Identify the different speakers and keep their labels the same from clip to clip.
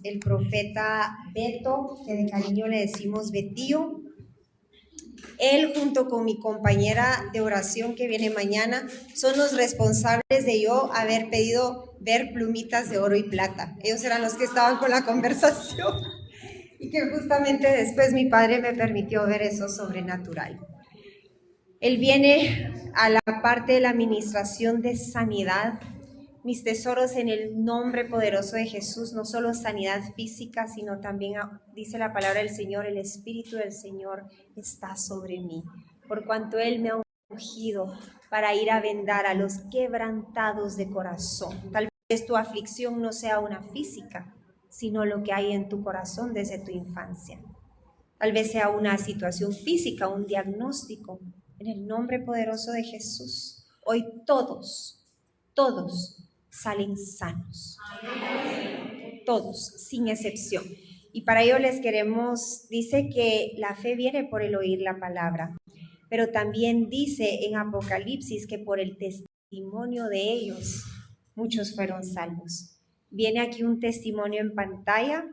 Speaker 1: el profeta Beto, que de cariño le decimos Betío. Él, junto con mi compañera de oración que viene mañana, son los responsables de yo haber pedido ver plumitas de oro y plata. Ellos eran los que estaban con la conversación y que justamente después mi padre me permitió ver eso sobrenatural. Él viene a la parte de la administración de sanidad. Mis tesoros, en el nombre poderoso de Jesús, no solo sanidad física, sino también, dice la palabra del Señor, el Espíritu del Señor está sobre mí, por cuanto Él me ha ungido para ir a vendar a los quebrantados de corazón. Tal vez tu aflicción no sea una física, sino lo que hay en tu corazón desde tu infancia. Tal vez sea una situación física, un diagnóstico. En el nombre poderoso de Jesús, hoy todos salen sanos. Todos, sin excepción. Y para ello les queremos, dice que la fe viene por el oír la palabra, pero también dice en Apocalipsis que por el testimonio de ellos muchos fueron salvos. Viene aquí un testimonio en pantalla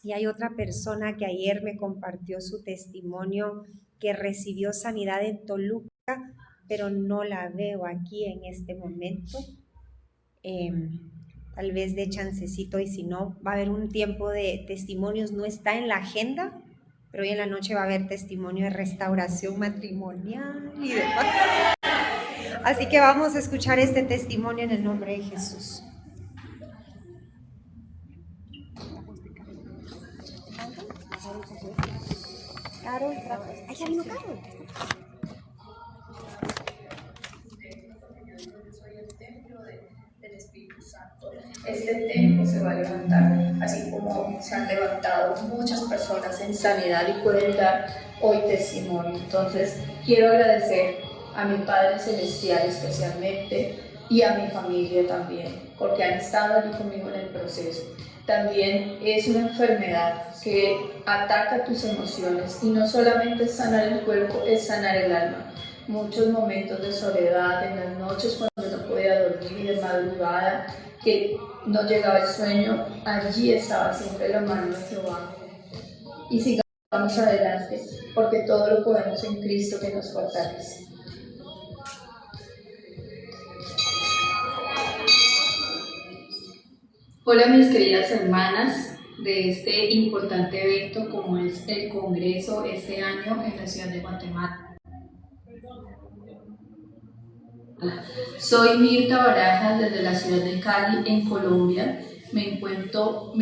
Speaker 1: y hay otra persona que ayer me compartió su testimonio que recibió sanidad en Toluca, pero no la veo aquí en este momento. Tal vez de chancecito, y si no, va a haber un tiempo de testimonios, no está en la agenda, pero hoy en la noche va a haber testimonio de restauración matrimonial y demás. Así que vamos a escuchar este testimonio en el nombre de Jesús. Carol, ya vino Carol.
Speaker 2: Este templo se va a levantar, así como se han levantado muchas personas en sanidad y pueden dar hoy testimonio. Entonces, quiero agradecer a mi Padre Celestial especialmente y a mi familia también, porque han estado allí conmigo en el proceso. También es una enfermedad que ataca tus emociones y no solamente es sanar el cuerpo, es sanar el alma. Muchos momentos de soledad, en las noches cuando no podía dormir y de madrugada, que no llegaba el sueño, allí estaba siempre la mano de Jehová. Y sigamos adelante, porque todo lo podemos en Cristo que nos fortalece. Hola mis queridas hermanas de este importante evento como es el Congreso este año en la ciudad de Guatemala. Soy Mirta Barajas desde la ciudad de Cali, en Colombia. Me encuentro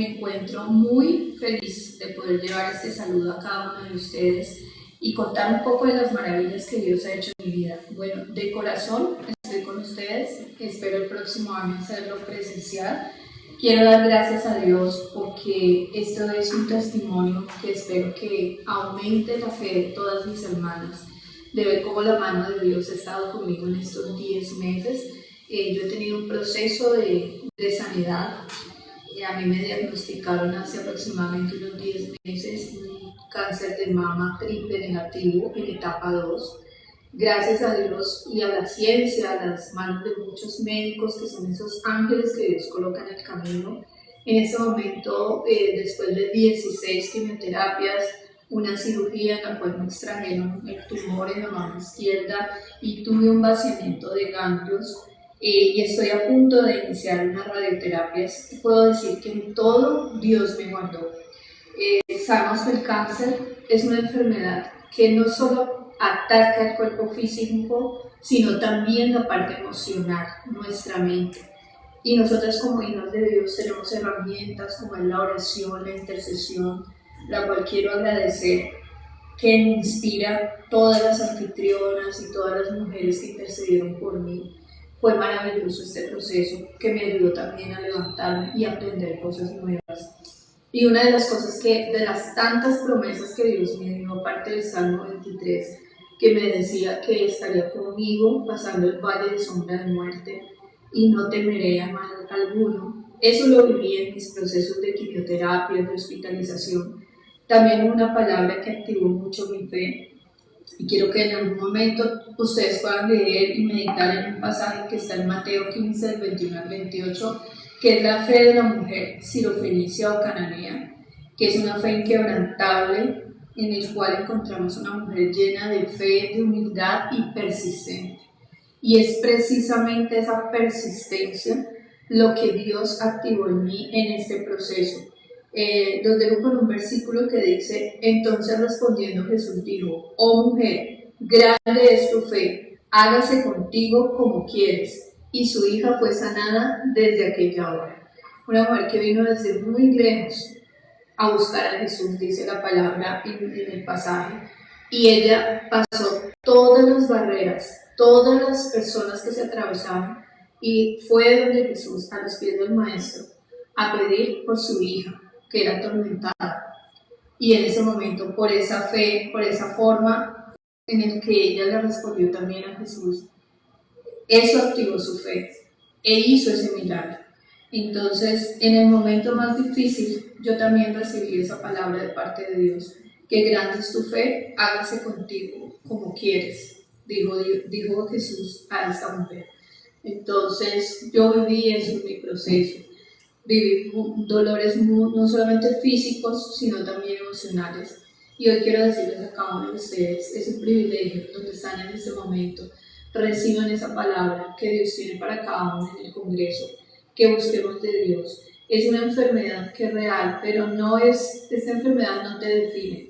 Speaker 2: muy feliz de poder llevar este saludo a cada uno de ustedes y contar un poco de las maravillas que Dios ha hecho en mi vida. Bueno, de corazón estoy con ustedes, espero el próximo año hacerlo presencial. Quiero dar gracias a Dios porque esto es un testimonio que espero que aumente la fe de todas mis hermanas, de ver cómo la mano de Dios ha estado conmigo en estos 10 meses. Yo he tenido un proceso de sanidad. A mí me diagnosticaron hace aproximadamente unos 10 meses un cáncer de mama triple negativo en etapa 2. Gracias a Dios y a la ciencia, a las manos de muchos médicos que son esos ángeles que Dios coloca en el camino. En ese momento, después de 16 quimioterapias, una cirugía en la cual me extrajeron el tumor en la mano izquierda y tuve un vaciamiento de ganglios, y estoy a punto de iniciar unas radioterapias. Puedo decir que en todo Dios me guardó. Sabemos que el cáncer es una enfermedad que no solo ataca el cuerpo físico, sino también la parte emocional, nuestra mente. Y nosotras como hijas de Dios tenemos herramientas como es la oración, la intercesión, la cual quiero agradecer, que me inspira todas las anfitrionas y todas las mujeres que intercedieron por mí. Fue maravilloso este proceso que me ayudó también a levantarme y a aprender cosas nuevas. Y una de las cosas de las tantas promesas que Dios me dio, aparte del Salmo 23, que me decía que estaría conmigo pasando el valle de sombra de muerte y no temeré a mal alguno. Eso lo viví en mis procesos de quimioterapia, de hospitalización. También una palabra que activó mucho mi fe, y quiero que en algún momento ustedes puedan leer y meditar en un pasaje que está en Mateo 15, del 21 al 28, que es la fe de la mujer sirofenicia o cananea, que es una fe inquebrantable, en el cual encontramos una mujer llena de fe, de humildad y persistente. Y es precisamente esa persistencia lo que Dios activó en mí en este proceso. Los dejo con un versículo que dice: entonces respondiendo Jesús dijo: oh mujer, grande es tu fe, hágase contigo como quieres. Y su hija fue sanada desde aquella hora. Una mujer que vino desde muy lejos a buscar a Jesús, dice la palabra en el pasaje, y ella pasó todas las barreras, todas las personas que se atravesaban, y fue donde Jesús, a los pies del Maestro, a pedir por su hija, que era atormentada. Y en ese momento, por esa fe, por esa forma en el que ella le respondió también a Jesús, eso activó su fe e hizo ese milagro. Entonces, en el momento más difícil, yo también recibí esa palabra de parte de Dios: que grande es tu fe, hágase contigo como quieres, dijo Jesús a esta mujer. Entonces, yo viví eso en mi proceso. Viví dolores no solamente físicos, sino también emocionales. Y hoy quiero decirles a cada uno de ustedes: es un privilegio donde están en este momento. Reciban esa palabra que Dios tiene para cada uno en el Congreso, que busquemos de Dios. Es una enfermedad que es real, pero esta enfermedad no te define.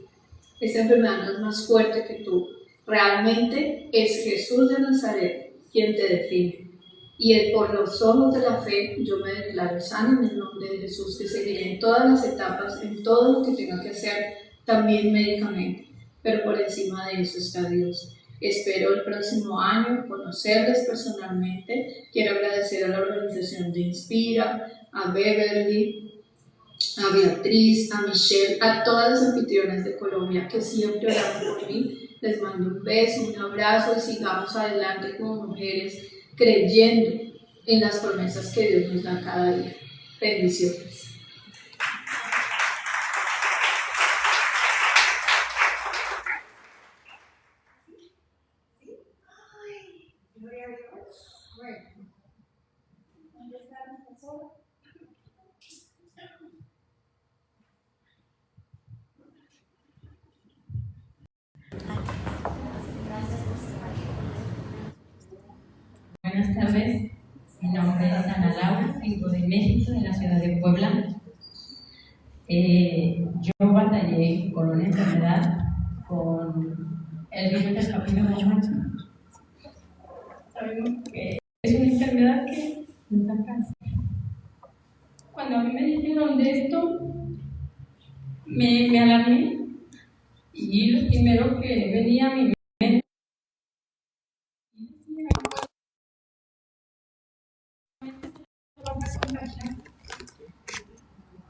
Speaker 2: Esta enfermedad no es más fuerte que tú. Realmente es Jesús de Nazaret quien te define. Y por los ojos de la fe, yo me declaro sana en el nombre de Jesús, que seguiré en todas las etapas, en todo lo que tenga que hacer, también médicamente. Pero por encima de eso está Dios. Espero el próximo año conocerles personalmente. Quiero agradecer a la organización de Inspira, a Beverly, a Beatriz, a Michelle, a todas las anfitrionas de Colombia que siempre oraron por mí. Les mando un beso, un abrazo, y sigamos adelante como mujeres, creyendo en las promesas que Dios nos da cada día. Bendiciones.
Speaker 3: Buenas tardes, mi nombre es Ana Laura, vengo de México, de la ciudad de Puebla. Yo batallé con una enfermedad, con el virus del papiloma humano. Sabemos que es una enfermedad que nos da cáncer. Cuando a mí me dijeron de esto, me alarmé, y lo primero que venía a mi mente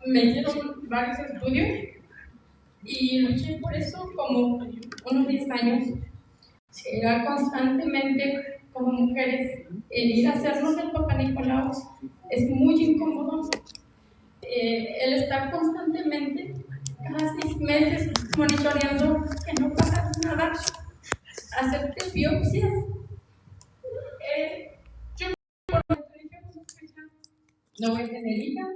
Speaker 3: me hicieron varios estudios y luché por eso como unos 10 años. Era constantemente como mujeres el ir a hacernos el Papá Nicolau es muy incómodo. El estar constantemente cada 6 meses monitoreando que no pasa nada, hacerte biopsias. Yo no voy a tener hija,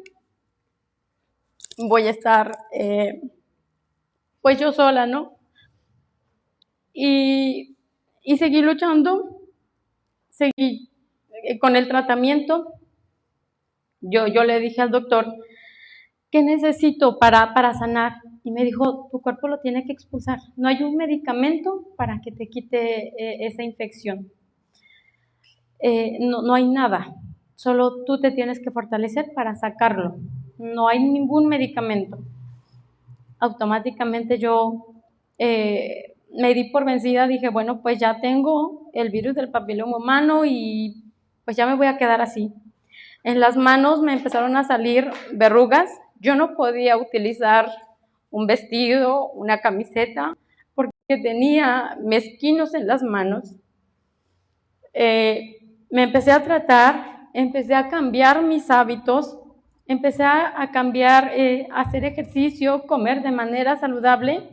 Speaker 3: voy a estar pues yo sola, ¿no? Y seguí luchando, seguí con el tratamiento. Yo le dije al doctor: ¿qué necesito para sanar? Y me dijo: tu cuerpo lo tiene que expulsar. No hay un medicamento para que te quite esa infección. No hay nada. Solo tú te tienes que fortalecer para sacarlo. No hay ningún medicamento. Automáticamente yo me di por vencida. Dije: bueno, pues ya tengo el virus del papiloma humano y pues ya me voy a quedar así. En las manos me empezaron a salir verrugas. Yo no podía utilizar un vestido, una camiseta, porque tenía mezquinos en las manos. Me empecé a tratar, empecé a cambiar mis hábitos, empecé a cambiar, hacer ejercicio, comer de manera saludable.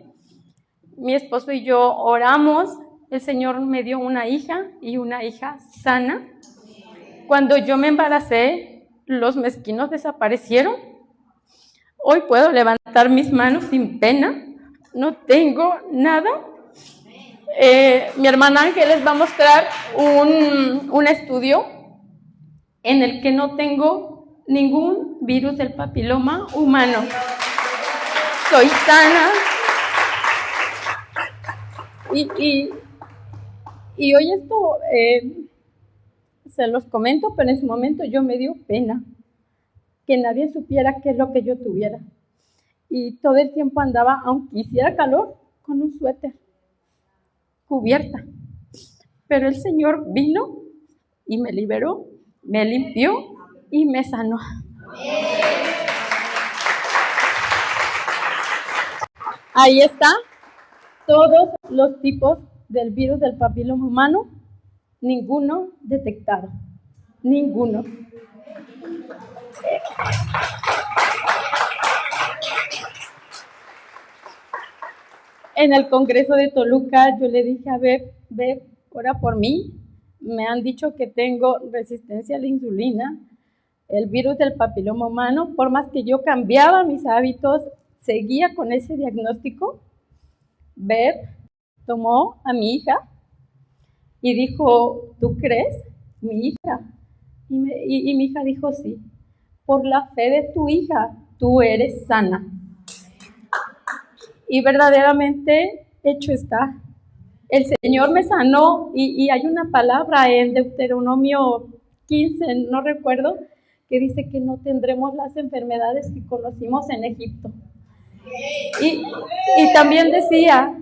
Speaker 3: Mi esposo y yo oramos, el Señor me dio una hija y una hija sana. Cuando yo me embaracé,
Speaker 4: los mezquinos desaparecieron. Hoy puedo levantar mis manos sin pena, no tengo nada. Mi hermana Ángeles va a mostrar un estudio en el que no tengo ningún virus del papiloma humano. Soy sana. Y hoy esto se los comento, pero en su momento yo me dio pena que nadie supiera qué es lo que yo tuviera. Y todo el tiempo andaba, aunque hiciera calor, con un suéter, cubierta. Pero el Señor vino y me liberó, me limpió y me sanó. Ahí está, todos los tipos del virus del papiloma humano, ninguno detectado, ninguno. En el Congreso de Toluca yo le dije a Beb, ora por mí. Me han dicho que tengo resistencia a la insulina, el virus del papiloma humano. Por más que yo cambiaba mis hábitos, seguía con ese diagnóstico. Beb tomó a mi hija y dijo, ¿tú crees? Mi hija. Y mi hija dijo, sí. Por la fe de tu hija, tú eres sana. Y verdaderamente hecho está. El Señor me sanó y hay una palabra en Deuteronomio 15, no recuerdo, que dice que no tendremos las enfermedades que conocimos en Egipto. Y también decía,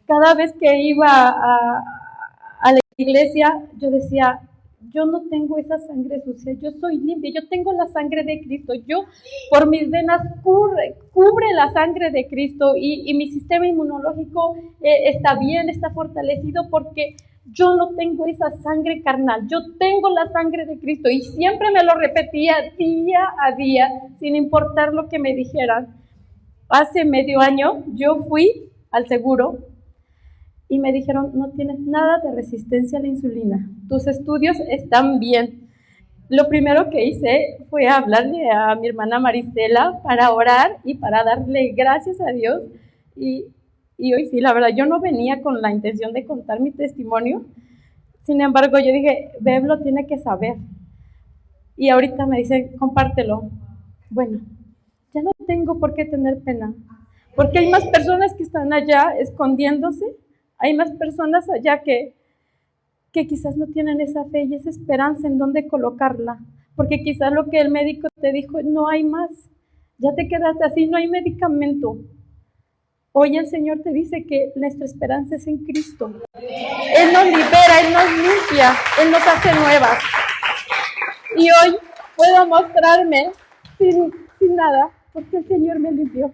Speaker 4: cada vez que iba a la iglesia, yo decía, yo no tengo esa sangre sucia, yo soy limpia, yo tengo la sangre de Cristo, yo por mis venas cubre la sangre de Cristo y mi sistema inmunológico está bien, está fortalecido porque yo no tengo esa sangre carnal, yo tengo la sangre de Cristo y siempre me lo repetía día a día, sin importar lo que me dijeran. Hace medio año yo fui al seguro y me dijeron, no tienes nada de resistencia a la insulina, tus estudios están bien. Lo primero que hice fue hablarle a mi hermana Marisela para orar y para darle gracias a Dios. Y hoy sí, la verdad, yo no venía con la intención de contar mi testimonio. Sin embargo, yo dije, Beb lo tiene que saber. Y ahorita me dice, compártelo. Bueno, ya no tengo por qué tener pena, porque hay más personas que están allá escondiéndose. Hay más personas allá que quizás no tienen esa fe y esa esperanza en dónde colocarla, porque quizás lo que el médico te dijo, no hay más, ya te quedaste así, no hay medicamento. Hoy el Señor te dice que nuestra esperanza es en Cristo. Él nos libera, Él nos limpia, Él nos hace nuevas. Y hoy puedo mostrarme sin nada, porque el Señor me limpió.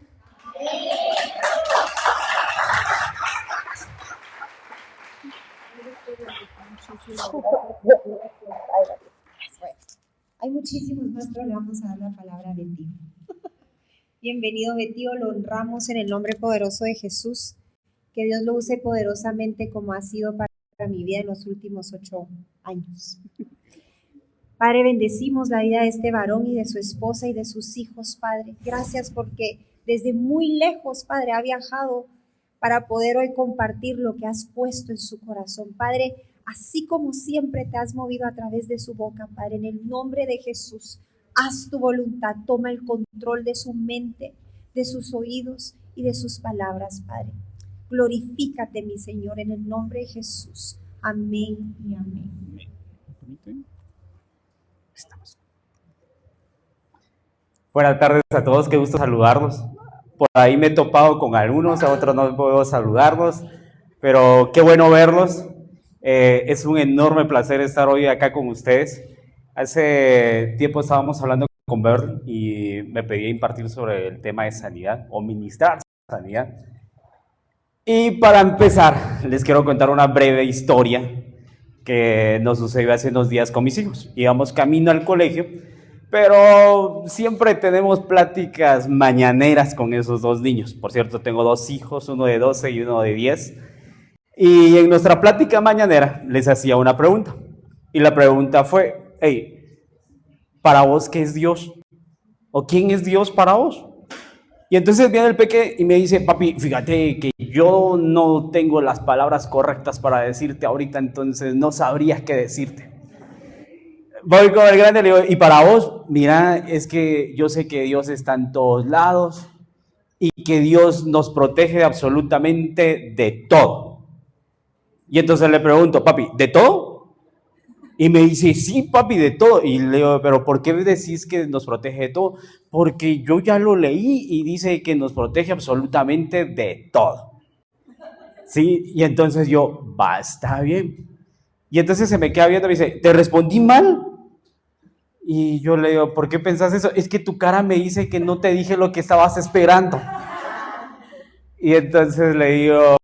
Speaker 1: Hay muchísimos más, pero le vamos a dar la palabra a Betío. Bienvenido, Betío, lo honramos en el nombre poderoso de Jesús. Que Dios lo use poderosamente como ha sido para mi vida en los últimos 8 años. Padre, bendecimos la vida de este varón y de su esposa y de sus hijos, Padre. Gracias porque desde muy lejos, Padre, ha viajado para poder hoy compartir lo que has puesto en su corazón. Padre, así como siempre te has movido a través de su boca, Padre, en el nombre de Jesús, haz tu voluntad, toma el control de su mente, de sus oídos y de sus palabras, Padre. Glorifícate, mi Señor, en el nombre de Jesús. Amén y amén.
Speaker 5: Buenas tardes a todos, qué gusto saludarlos. Por ahí me he topado con algunos, a otros no puedo saludarlos, pero qué bueno verlos. Es un enorme placer estar hoy acá con ustedes. Hace tiempo estábamos hablando con Berl y me pedía impartir sobre el tema de sanidad o ministrar sanidad. Y para empezar, les quiero contar una breve historia que nos sucedió hace unos días con mis hijos. Íbamos camino al colegio, pero siempre tenemos pláticas mañaneras con esos dos niños. Por cierto, tengo 2 hijos, uno de 12 y uno de 10. Y en nuestra plática mañanera les hacía una pregunta. Y la pregunta fue, hey, para vos, ¿qué es Dios? ¿O quién es Dios para vos? Y entonces viene el peque y me dice, papi, fíjate que yo no tengo las palabras correctas para decirte ahorita, entonces no sabría qué decirte. Voy con el grande y le digo, y para vos, mira, es que yo sé que Dios está en todos lados y que Dios nos protege de absolutamente de todo. Y entonces le pregunto, papi, ¿de todo? Y me dice, sí, papi, de todo. Y le digo, pero ¿por qué decís que nos protege de todo? Porque yo ya lo leí y dice que nos protege absolutamente de todo. Sí, y entonces yo, va, está bien. Y entonces se me queda viendo y me dice, ¿te respondí mal? Y yo le digo, ¿por qué pensás eso? Es que tu cara me dice que no te dije lo que estabas esperando. Y entonces le digo,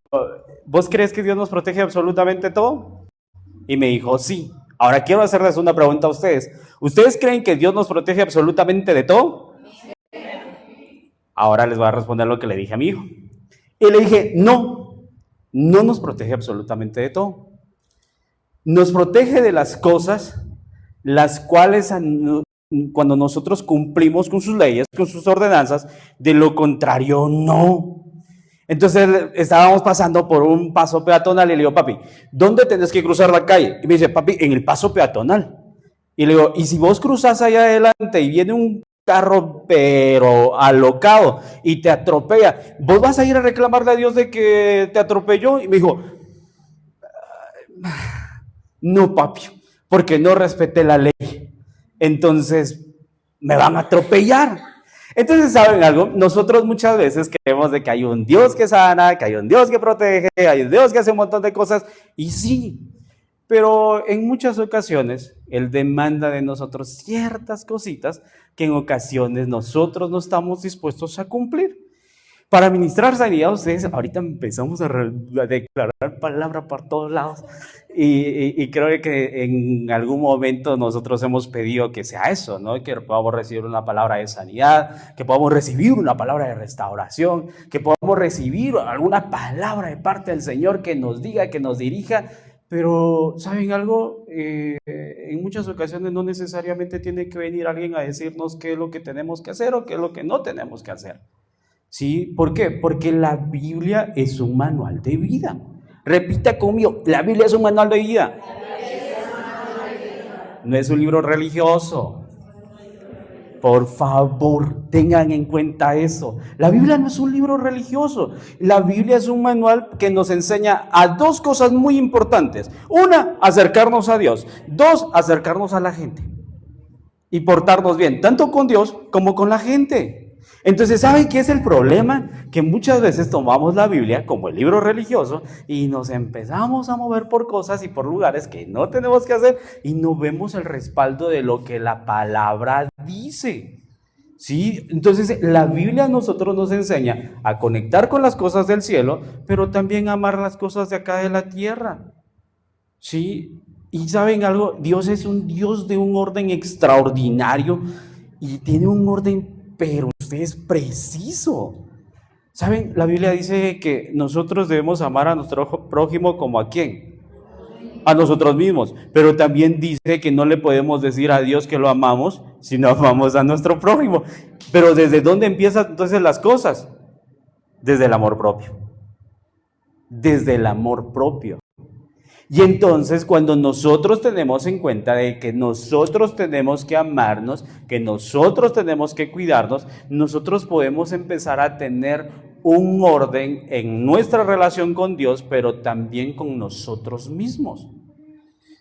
Speaker 5: ¿vos crees que Dios nos protege absolutamente de todo? Y me dijo, sí. Ahora quiero hacerles una pregunta a ustedes. ¿Ustedes creen que Dios nos protege absolutamente de todo? Ahora les voy a responder lo que le dije a mi hijo. Y le dije, no nos protege absolutamente de todo. Nos protege de las cosas las cuales cuando nosotros cumplimos con sus leyes, con sus ordenanzas, de lo contrario no. Entonces estábamos pasando por un paso peatonal y le digo, papi, ¿dónde tenés que cruzar la calle? Y me dice, papi, en el paso peatonal. Y le digo, ¿y si vos cruzas allá adelante y viene un carro pero alocado y te atropella, vos vas a ir a reclamarle a Dios de que te atropelló? Y me dijo, no, papi, porque no respeté la ley. Entonces me van a atropellar. Entonces, ¿saben algo? Nosotros muchas veces creemos de que hay un Dios que sana, que hay un Dios que protege, hay un Dios que hace un montón de cosas, y sí, pero en muchas ocasiones Él demanda de nosotros ciertas cositas que en ocasiones nosotros no estamos dispuestos a cumplir. Para ministrar sanidad, ustedes ahorita empezamos a declarar palabra por todos lados y creo que en algún momento nosotros hemos pedido que sea eso, ¿no? Que podamos recibir una palabra de sanidad, que podamos recibir una palabra de restauración, que podamos recibir alguna palabra de parte del Señor que nos diga, que nos dirija, pero ¿saben algo? En muchas ocasiones no necesariamente tiene que venir alguien a decirnos qué es lo que tenemos que hacer o qué es lo que no tenemos que hacer. ¿Sí? ¿Por qué? Porque la Biblia es un manual de vida. Repita conmigo, la Biblia es un manual de vida. No es un libro religioso. Por favor, tengan en cuenta eso. La Biblia no es un libro religioso. La Biblia es un manual que nos enseña a dos cosas muy importantes. Una, acercarnos a Dios. Dos, acercarnos a la gente. Y portarnos bien, tanto con Dios como con la gente. Entonces, ¿saben qué es el problema? Que muchas veces tomamos la Biblia como el libro religioso y nos empezamos a mover por cosas y por lugares que no tenemos que hacer y no vemos el respaldo de lo que la palabra dice. ¿Sí? Entonces, la Biblia a nosotros nos enseña a conectar con las cosas del cielo, pero también a amar las cosas de acá de la tierra. ¿Sí? Y ¿saben algo? Dios es un Dios de un orden extraordinario y tiene un orden, pero usted es preciso. ¿Saben? La Biblia dice que nosotros debemos amar a nuestro prójimo como a ¿quién? A nosotros mismos. Pero también dice que no le podemos decir a Dios que lo amamos si no amamos a nuestro prójimo. Pero ¿desde dónde empiezan entonces las cosas? Desde el amor propio. Desde el amor propio. Y entonces cuando nosotros tenemos en cuenta de que nosotros tenemos que amarnos, que nosotros tenemos que cuidarnos, nosotros podemos empezar a tener un orden en nuestra relación con Dios, pero también con nosotros mismos.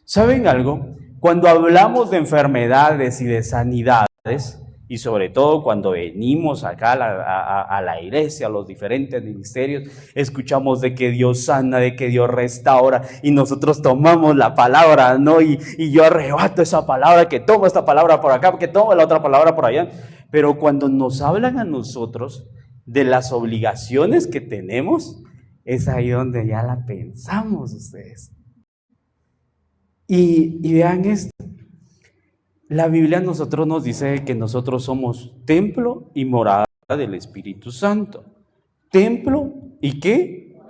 Speaker 5: ¿Saben algo? Cuando hablamos de enfermedades y de sanidades, y sobre todo cuando venimos acá a la iglesia, a los diferentes ministerios, escuchamos de que Dios sana, de que Dios restaura, y nosotros tomamos la palabra, ¿no? Y yo arrebato esa palabra, que tomo esta palabra por acá, que tomo la otra palabra por allá. Pero cuando nos hablan a nosotros de las obligaciones que tenemos, es ahí donde ya la pensamos ustedes. Y vean esto. La Biblia a nosotros nos dice que nosotros somos templo y morada del Espíritu Santo. ¿Templo y qué?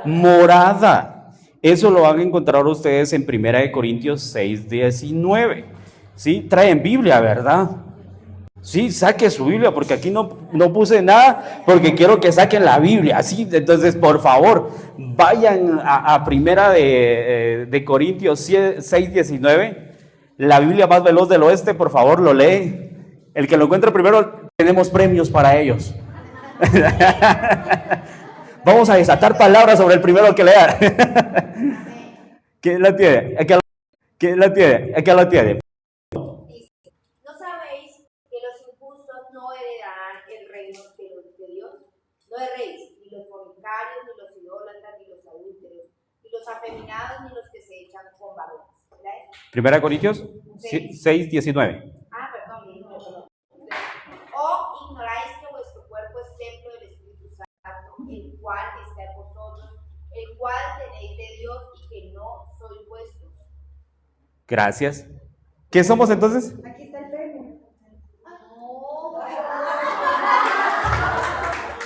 Speaker 5: Morada. Eso lo van a encontrar ustedes en 1 Corintios 6:19. ¿Sí? Traen Biblia, ¿verdad? Sí, saque su Biblia, porque aquí no puse nada, porque quiero que saquen la Biblia, ¿sí? Entonces, por favor, vayan a primera de Corintios 6:19, la Biblia más veloz del oeste, por favor, lo lee. El que lo encuentre primero, tenemos premios para ellos. Vamos a desatar palabras sobre el primero que lea. ¿Quién la tiene? ¿Quién la tiene? ¿Quién la tiene?
Speaker 6: ¿No sabéis que los injustos no heredarán el reino de Dios? No erréis, ni los fornicarios, ni los idólatras, ni los adúlteros, ni los afeminados, ni los que se echan con varones.
Speaker 5: Primera Corintios 6:19.
Speaker 6: Perdón. ¿O ignoráis que vuestro cuerpo es templo del Espíritu Santo, el cual está en vosotros, el cual tenéis de Dios y que no sois vuestros?
Speaker 5: Gracias. ¿Qué somos entonces?
Speaker 1: Aquí está el premio.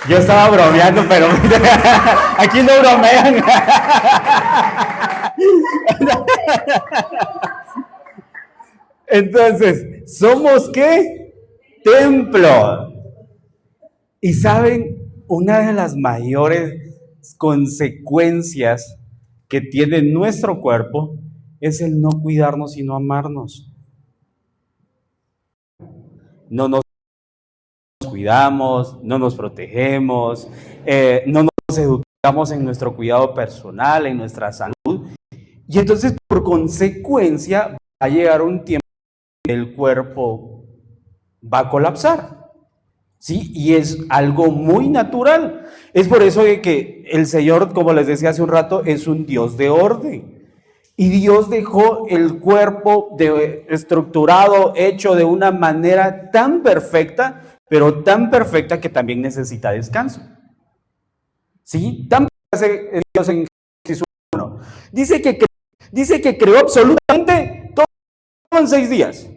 Speaker 5: Yo estaba bromeando, pero aquí no bromean. Entonces, ¿somos qué? Templo. Y saben, una de las mayores consecuencias que tiene nuestro cuerpo es el no cuidarnos y no amarnos. No nos cuidamos, no nos protegemos, no nos educamos en nuestro cuidado personal, en nuestra salud. Y entonces, por consecuencia, va a llegar un tiempo en que el cuerpo va a colapsar. ¿Sí? Y es algo muy natural. Es por eso que el Señor, como les decía hace un rato, es un Dios de orden. Y Dios dejó el cuerpo estructurado, hecho de una manera tan perfecta, pero tan perfecta que también necesita descanso. ¿Sí? Tan perfecta es Dios en Génesis 1. Dice que creó absolutamente todo en 6 días.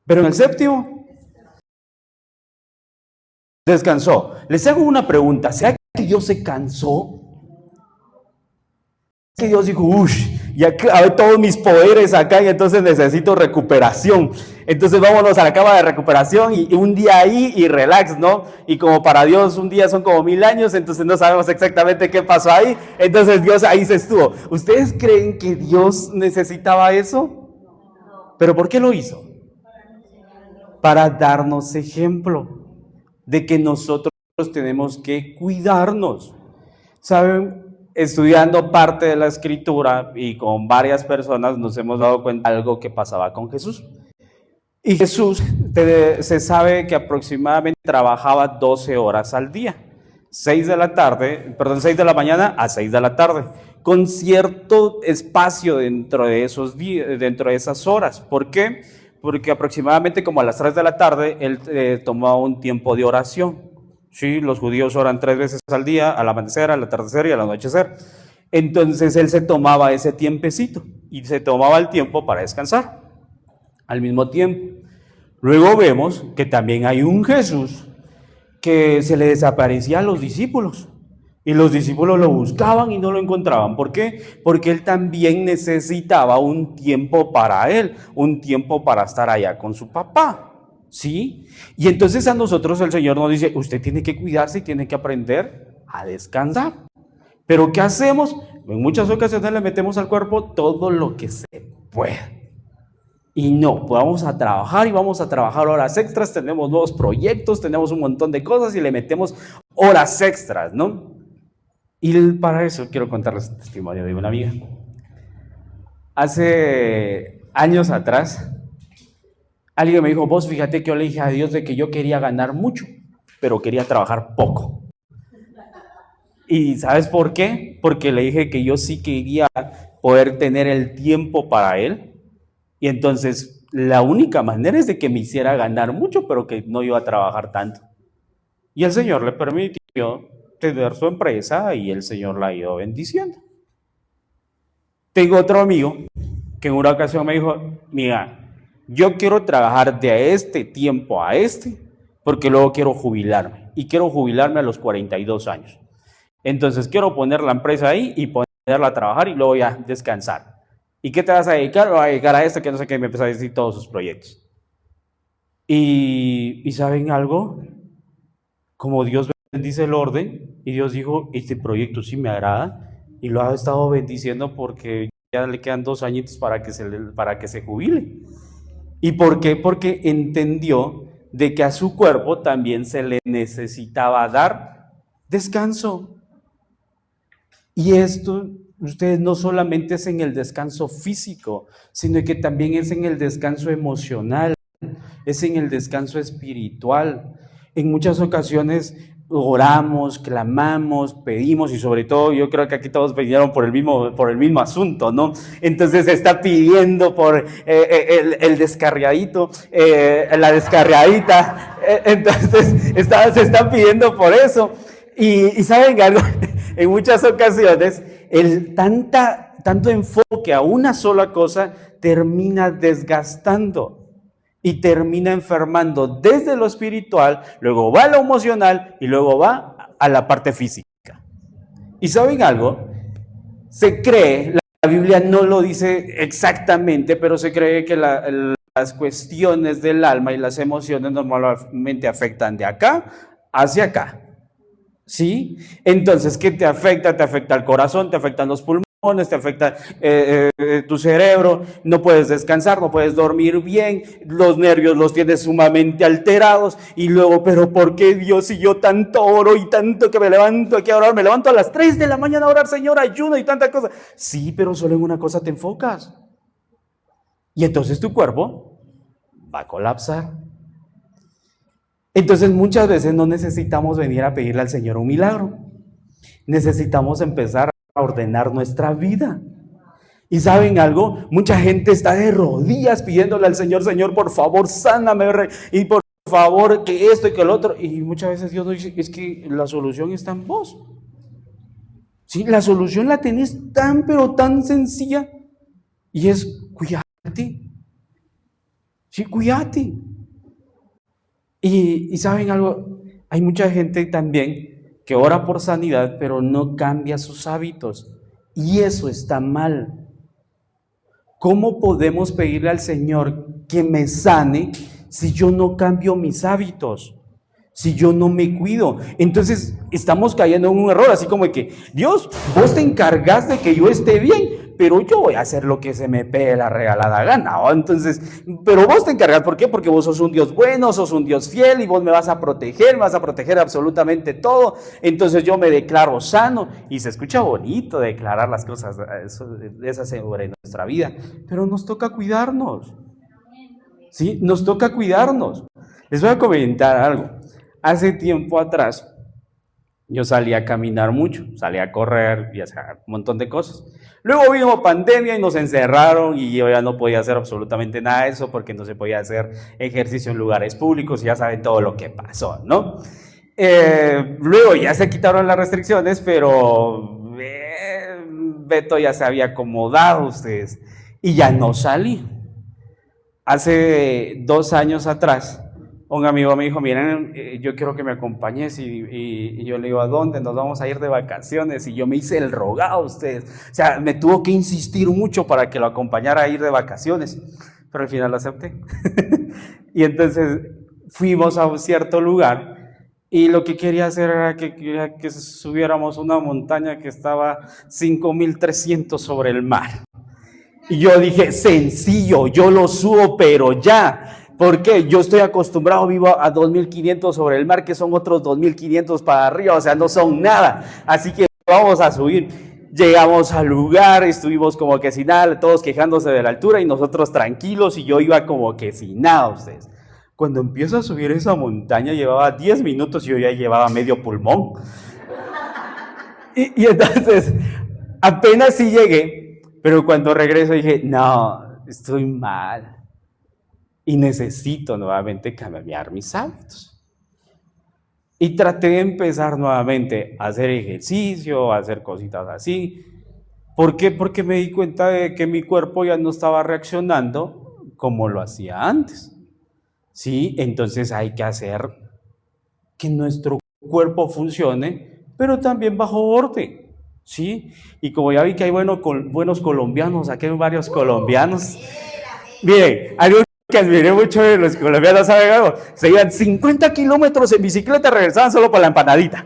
Speaker 5: Pero en el séptimo descansó. Les hago una pregunta. ¿Será que Dios se cansó? Que Dios dijo, ya hay todos mis poderes acá y entonces necesito recuperación. Entonces vámonos a la cama de recuperación y un día ahí y relax, ¿no? Y como para Dios un día son como 1000 años, entonces no sabemos exactamente qué pasó ahí. Entonces Dios ahí se estuvo. ¿Ustedes creen que Dios necesitaba eso? ¿Pero por qué lo hizo? Para darnos ejemplo de que nosotros tenemos que cuidarnos. ¿Saben? Estudiando parte de la escritura y con varias personas nos hemos dado cuenta de algo que pasaba con Jesús. Y Jesús se sabe que aproximadamente trabajaba 12 horas al día, 6 de la mañana a 6 de la tarde, con cierto espacio dentro de esas horas. ¿Por qué? Porque aproximadamente como a las 3 de la tarde él tomaba un tiempo de oración. Sí, los judíos oran 3 veces al día, al amanecer, al atardecer y al anochecer. Entonces él se tomaba ese tiempecito y se tomaba el tiempo para descansar al mismo tiempo. Luego vemos que también hay un Jesús que se le desaparecía a los discípulos y los discípulos lo buscaban y no lo encontraban. ¿Por qué? Porque él también necesitaba un tiempo para él, un tiempo para estar allá con su papá. ¿Sí? Y entonces a nosotros el Señor nos dice, usted tiene que cuidarse y tiene que aprender a descansar. ¿Pero qué hacemos? En muchas ocasiones le metemos al cuerpo todo lo que se puede. Y no, pues vamos a trabajar y vamos a trabajar horas extras, tenemos nuevos proyectos, tenemos un montón de cosas y le metemos horas extras, ¿no? Y para eso quiero contarles el testimonio de una amiga. Hace años atrás, alguien me dijo, vos fíjate que yo le dije a Dios de que yo quería ganar mucho, pero quería trabajar poco. ¿Y sabes por qué? Porque le dije que yo sí quería poder tener el tiempo para Él. Y entonces la única manera es de que me hiciera ganar mucho, pero que no iba a trabajar tanto. Y el Señor le permitió tener su empresa y el Señor la ha ido bendiciendo. Tengo otro amigo que en una ocasión me dijo, mira, yo quiero trabajar de este tiempo a porque luego quiero jubilarme. Y quiero jubilarme a los 42 años. Entonces quiero poner la empresa ahí y ponerla a trabajar y luego ya descansar. ¿Y qué te vas a dedicar? Voy a dedicar a esto, que no sé qué, me empezó a decir todos sus proyectos. ¿Y saben algo? Como Dios bendice el orden, y Dios dijo, este proyecto sí me agrada, y lo ha estado bendiciendo porque ya le quedan 2 añitos para que se jubile. ¿Y por qué? Porque entendió de que a su cuerpo también se le necesitaba dar descanso. Y esto, ustedes, no solamente es en el descanso físico, sino que también es en el descanso emocional, es en el descanso espiritual. En muchas ocasiones oramos, clamamos, pedimos, y sobre todo yo creo que aquí todos vinieron por el mismo asunto, ¿no? Entonces se está pidiendo por el descarriadito, la descarriadita, entonces se está pidiendo por eso. Y ¿saben algo? En muchas ocasiones tanto enfoque a una sola cosa termina desgastando y termina enfermando desde lo espiritual, luego va a lo emocional y luego va a la parte física. ¿Y saben algo? Se cree, la Biblia no lo dice exactamente, pero se cree que las cuestiones del alma y las emociones normalmente afectan de acá hacia acá. ¿Sí? Entonces, ¿qué te afecta? Te afecta el corazón, te afectan los pulmones, te afecta tu cerebro, no puedes descansar, no puedes dormir bien, los nervios los tienes sumamente alterados, y luego, pero ¿por qué Dios, si yo tanto oro y tanto que me levanto aquí a orar, me levanto a las 3 de la mañana a orar, Señor, ayuno y tanta cosa? Sí, pero solo en una cosa te enfocas. Y entonces tu cuerpo va a colapsar. Entonces muchas veces no necesitamos venir a pedirle al Señor un milagro. Necesitamos empezar a ordenar nuestra vida. Y ¿saben algo? Mucha gente está de rodillas pidiéndole al Señor, Señor, por favor, sáname, y por favor, que esto y que el otro. Y muchas veces Dios nos dice, es que la solución está en vos. Sí, la solución la tenés pero tan sencilla. Y es, cuídate. Sí, cuídate. Y ¿saben algo? Hay mucha gente también que ora por sanidad, pero no cambia sus hábitos. Y eso está mal. ¿Cómo podemos pedirle al Señor que me sane si yo no cambio mis hábitos? Si yo no me cuido. Entonces estamos cayendo en un error, así como de que, Dios, vos te encargas de que yo esté bien, pero yo voy a hacer lo que se me pegue la regalada gana, ¿o? Entonces, pero vos te encargas, ¿por qué? Porque vos sos un Dios bueno, sos un Dios fiel, y vos me vas a proteger absolutamente todo. Entonces yo me declaro sano, y se escucha bonito declarar las cosas de esas sobre nuestra vida, pero nos toca cuidarnos. ¿Sí? Nos toca cuidarnos. Les voy a comentar algo. Hace tiempo atrás, yo salía a caminar mucho, salía a correr y hacer un montón de cosas. Luego vino pandemia y nos encerraron, y yo ya no podía hacer absolutamente nada de eso porque no se podía hacer ejercicio en lugares públicos, y ya saben todo lo que pasó, ¿no? Luego ya se quitaron las restricciones, pero Beto ya se había acomodado, ustedes, y ya no salí. Hace 2 años atrás, un amigo me dijo, miren, yo quiero que me acompañes, y yo le digo, ¿a dónde? Nos vamos a ir de vacaciones. Y yo me hice el rogado a ustedes, o sea, me tuvo que insistir mucho para que lo acompañara a ir de vacaciones, pero al final lo acepté. Y entonces fuimos a un cierto lugar, y lo que quería hacer era que subiéramos una montaña que estaba 5.300 sobre el mar. Y yo dije, sencillo, yo lo subo, pero ya. Porque yo estoy acostumbrado, vivo a 2.500 sobre el mar, que son otros 2.500 para arriba, o sea, no son nada. Así que vamos a subir. Llegamos al lugar, estuvimos como que sin nada, todos quejándose de la altura y nosotros tranquilos, y yo iba como que sin nada, ustedes. Cuando empiezo a subir esa montaña, llevaba 10 minutos y yo ya llevaba medio pulmón. Y entonces, apenas sí llegué, pero cuando regreso dije, no, estoy mal. Y necesito nuevamente cambiar mis hábitos. Y traté de empezar nuevamente a hacer ejercicio, a hacer cositas así. ¿Por qué? Porque me di cuenta de que mi cuerpo ya no estaba reaccionando como lo hacía antes. ¿Sí? Entonces hay que hacer que nuestro cuerpo funcione, pero también bajo orden. ¿sí? Y como ya vi que hay buenos colombianos, aquí hay varios colombianos. Bien, algo que admiré mucho de los colombianos, ¿saben algo? Se iban 50 kilómetros en bicicleta, regresaban solo por la empanadita.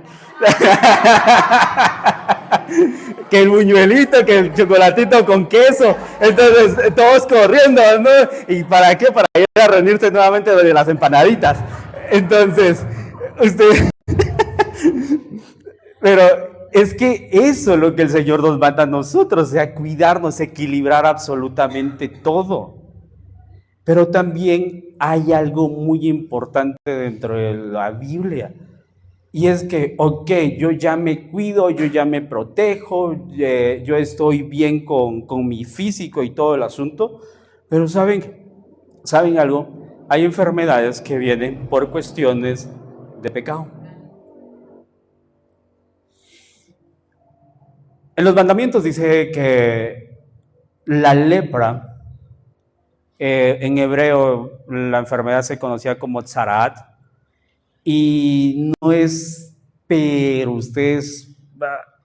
Speaker 5: Que el buñuelito, que el chocolatito con queso, entonces todos corriendo, ¿no? ¿Y para qué? Para ir a reunirse nuevamente de las empanaditas. Entonces, usted... Pero es que eso es lo que el Señor nos manda a nosotros, o sea, cuidarnos, equilibrar absolutamente todo. Pero también hay algo muy importante dentro de la Biblia. Y es que, ok, yo ya me cuido, yo ya me protejo, yo estoy bien con mi físico y todo el asunto, pero ¿saben algo? Hay enfermedades que vienen por cuestiones de pecado. En los mandamientos dice que la lepra, en hebreo la enfermedad se conocía como tzarat, y no es, pero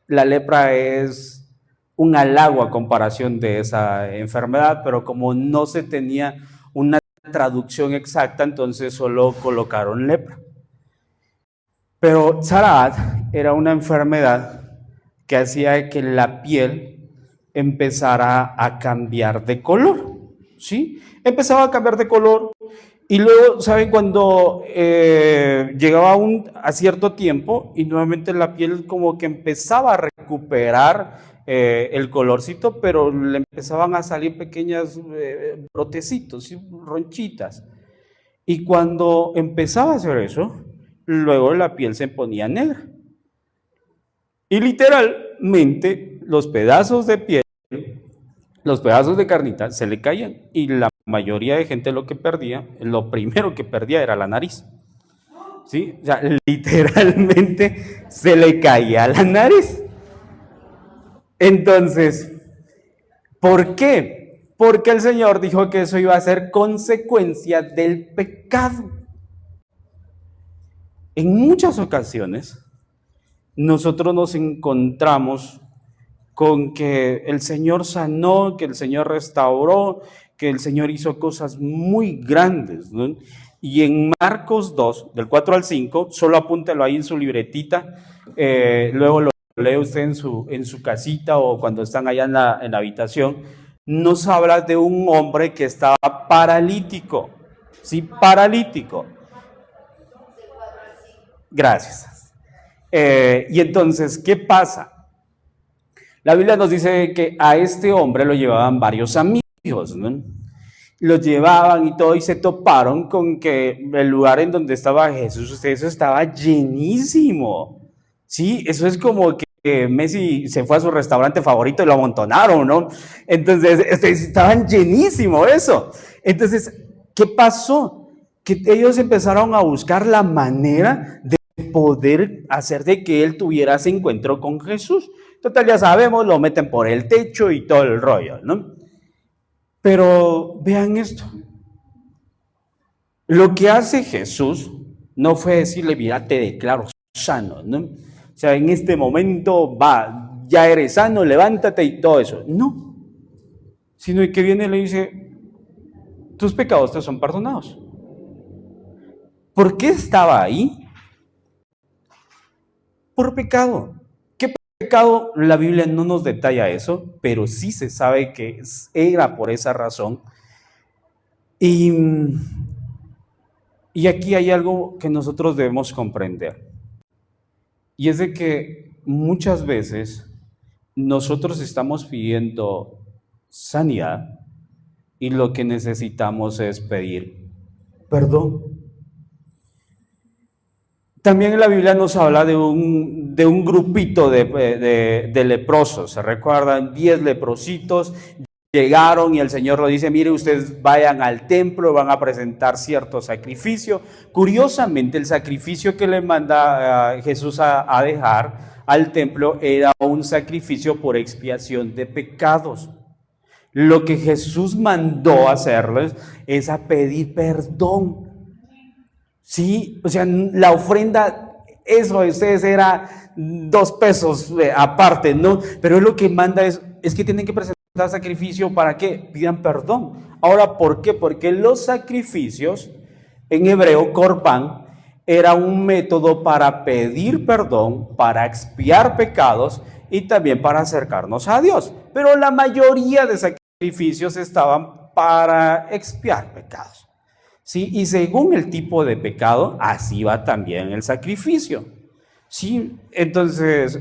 Speaker 5: la lepra es un halago a comparación de esa enfermedad, pero como no se tenía una traducción exacta, entonces solo colocaron lepra. Pero tzarat era una enfermedad que hacía que la piel empezara a cambiar de color, ¿sí? Empezaba a cambiar de color. Y luego, ¿saben? Cuando llegaba a cierto tiempo y nuevamente la piel como que empezaba a recuperar el colorcito, pero le empezaban a salir pequeñas brotecitos, ¿sí? Ronchitas. Y cuando empezaba a hacer eso, luego la piel se ponía negra. Y literalmente los pedazos de piel, los pedazos de carnita se le caían y la mayoría de gente lo primero que perdía era la nariz. ¿Sí? O sea, literalmente se le caía la nariz. Entonces, ¿por qué? Porque el Señor dijo que eso iba a ser consecuencia del pecado. En muchas ocasiones, nosotros nos encontramos con que el Señor sanó, que el Señor restauró, que el Señor hizo cosas muy grandes, ¿no? Y en Marcos 2, del 4 al 5, solo apúntelo ahí en su libretita, luego lo lee usted en su casita o cuando están allá en la habitación, nos habla de un hombre que estaba paralítico, ¿sí? Paralítico. Gracias. Y entonces, ¿qué pasa? La Biblia nos dice que a este hombre lo llevaban varios amigos, ¿no? Lo llevaban y todo, y se toparon con que el lugar en donde estaba Jesús, eso estaba llenísimo, ¿sí? Eso es como que Messi se fue a su restaurante favorito y lo amontonaron, ¿no? Entonces, estaban llenísimo eso. Entonces, ¿qué pasó? Que ellos empezaron a buscar la manera de poder hacer de que él tuviera ese encuentro con Jesús. Total, ya sabemos, lo meten por el techo y todo el rollo, ¿no? Pero vean esto. Lo que hace Jesús no fue decirle, mira, te declaro sano, ¿no? O sea, en este momento ya eres sano, levántate y todo eso. No. Sino que viene y le dice, tus pecados te son perdonados. ¿Por qué estaba ahí? Por pecado. Pecado, la Biblia no nos detalla eso, pero sí se sabe que era por esa razón. Y aquí hay algo que nosotros debemos comprender. Y es de que muchas veces nosotros estamos pidiendo sanidad y lo que necesitamos es pedir perdón. También la Biblia nos habla de un grupito de leprosos. ¿Se recuerdan? 10 leprositos llegaron y el Señor lo dice, mire, ustedes vayan al templo, van a presentar cierto sacrificio. Curiosamente, el sacrificio que le manda Jesús a dejar al templo era un sacrificio por expiación de pecados. Lo que Jesús mandó hacerles es a pedir perdón. Sí, o sea, la ofrenda eso de ustedes era 2 pesos aparte, ¿no? Pero él lo que manda es que tienen que presentar sacrificio para que pidan perdón. Ahora, ¿por qué? Porque los sacrificios, en hebreo, korban, era un método para pedir perdón, para expiar pecados y también para acercarnos a Dios. Pero la mayoría de sacrificios estaban para expiar pecados. ¿Sí? Y según el tipo de pecado, así va también el sacrificio. ¿Sí? Entonces,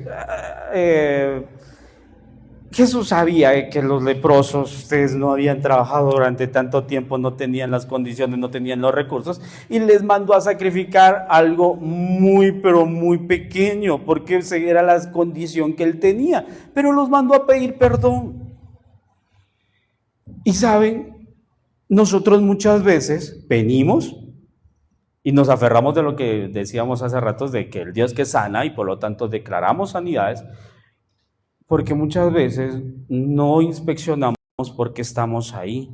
Speaker 5: Jesús sabía que los leprosos, ustedes no habían trabajado durante tanto tiempo, no tenían las condiciones, no tenían los recursos, y les mandó a sacrificar algo muy, pero muy pequeño, porque esa era la condición que él tenía, pero los mandó a pedir perdón. Y saben, nosotros muchas veces venimos y nos aferramos de lo que decíamos hace rato, de que el Dios que sana, y por lo tanto declaramos sanidades, porque muchas veces no inspeccionamos por qué estamos ahí.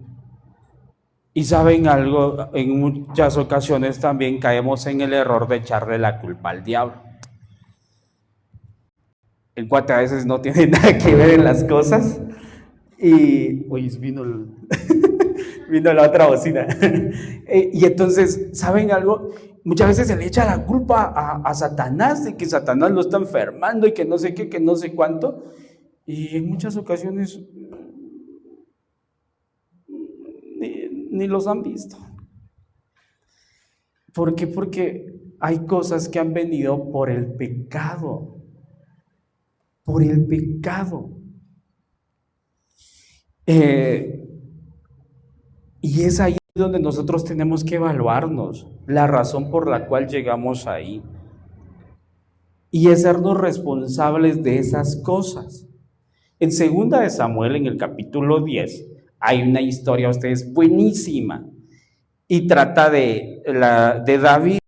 Speaker 5: Y saben algo, en muchas ocasiones también caemos en el error de echarle la culpa al diablo. El cuate a veces no tiene nada que ver en las cosas. Y hoy vino la otra bocina. Y entonces, ¿saben algo? Muchas veces se le echa la culpa a Satanás, de que Satanás lo está enfermando y que no sé qué, que no sé cuánto. Y en muchas ocasiones ni los han visto. ¿Por qué? Porque hay cosas que han venido por el pecado. Por el pecado. Y es ahí donde nosotros tenemos que evaluarnos la razón por la cual llegamos ahí y hacernos responsables de esas cosas. En 2 de Samuel, en el capítulo 10, hay una historia, ustedes, buenísima, y trata de David,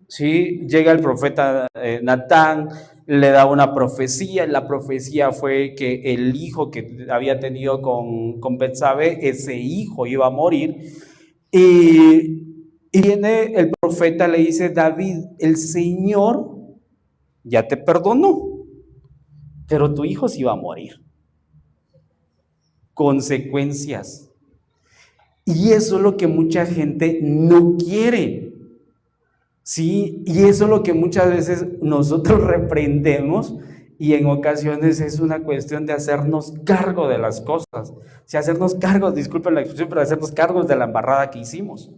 Speaker 5: ¿sí? Llega el profeta Natán, le da una profecía, y la profecía fue que el hijo que había tenido con Betsabé, ese hijo iba a morir, y viene el profeta, le dice: David, el Señor ya te perdonó, pero tu hijo sí iba a morir. Consecuencias. Y eso es lo que mucha gente no quiere. Sí, y eso es lo que muchas veces nosotros reprendemos, y en ocasiones es una cuestión de hacernos cargo de las cosas. Si hacernos cargo, disculpen la expresión, pero hacernos cargos de la embarrada que hicimos.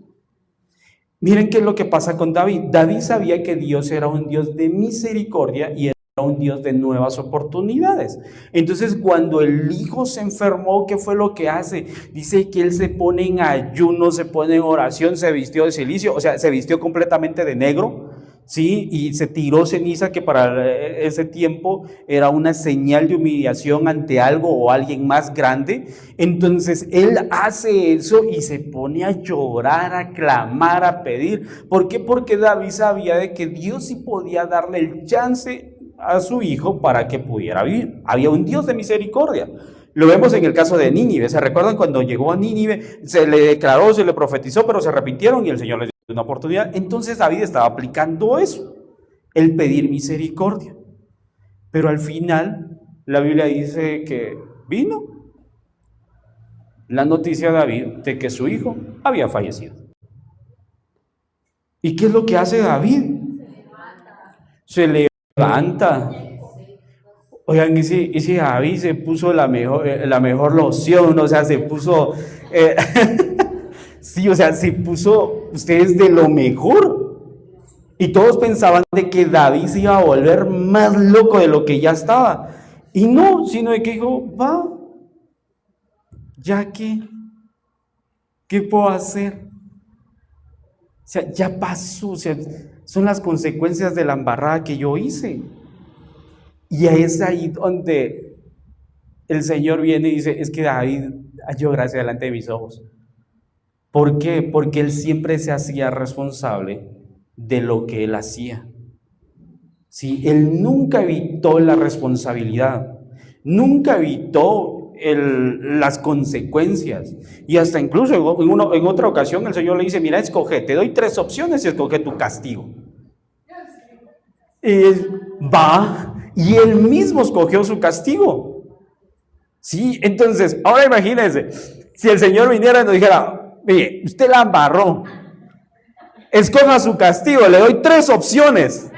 Speaker 5: Miren qué es lo que pasa con David. David sabía que Dios era un Dios de misericordia y era un Dios de nuevas oportunidades. Entonces, cuando el hijo se enfermó, ¿qué fue lo que hace? Dice que él se pone en ayuno, se pone en oración, se vistió de cilicio, o sea, se vistió completamente de negro, ¿sí? Y se tiró ceniza, que para ese tiempo era una señal de humillación ante algo o alguien más grande. Entonces, él hace eso y se pone a llorar, a clamar, a pedir. ¿Por qué? Porque David sabía de que Dios sí podía darle el chance a su hijo para que pudiera vivir. Había un Dios de misericordia. Lo vemos en el caso de Nínive. ¿Se recuerdan cuando llegó a Nínive? Se le declaró, se le profetizó, pero se arrepintieron y el Señor les dio una oportunidad. Entonces David estaba aplicando eso, el pedir misericordia. Pero al final la Biblia dice que vino la noticia a David de que su hijo había fallecido. ¿Y qué es lo que hace David? Se levanta. Oigan, y si David se puso la mejor loción, o sea, se puso sí, o sea, se puso ustedes de lo mejor, y todos pensaban de que David se iba a volver más loco de lo que ya estaba, y no, sino de que dijo: va, ya que, ¿qué puedo hacer? O sea, ya pasó, o sea, son las consecuencias de la embarrada que yo hice. Y es ahí donde el Señor viene y dice: es que David halló gracia delante de mis ojos. ¿Por qué? Porque él siempre se hacía responsable de lo que él hacía. Sí, él nunca evitó la responsabilidad, nunca evitó las consecuencias. Y hasta incluso en otra ocasión el Señor le dice: mira, escoge, te doy 3 opciones y escoge tu castigo. va y él mismo escogió su castigo. Sí, entonces, ahora imagínense, si el Señor viniera y nos dijera, mire, usted la embarró, escoja su castigo, le doy 3 opciones,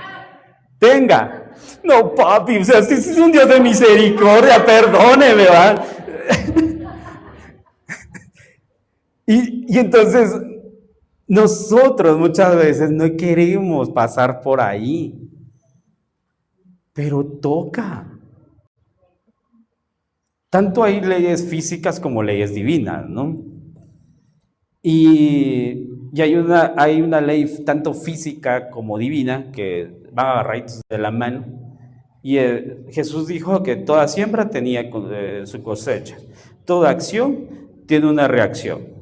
Speaker 5: tenga. No, papi, o sea, usted es un Dios de misericordia, perdóneme, ¿verdad? Y entonces, nosotros muchas veces no queremos pasar por ahí, pero toca. Tanto hay leyes físicas como leyes divinas, ¿no? Y hay una ley tanto física como divina que van agarraditos de la mano. Y Jesús dijo que toda siembra tenía su cosecha. Toda acción tiene una reacción.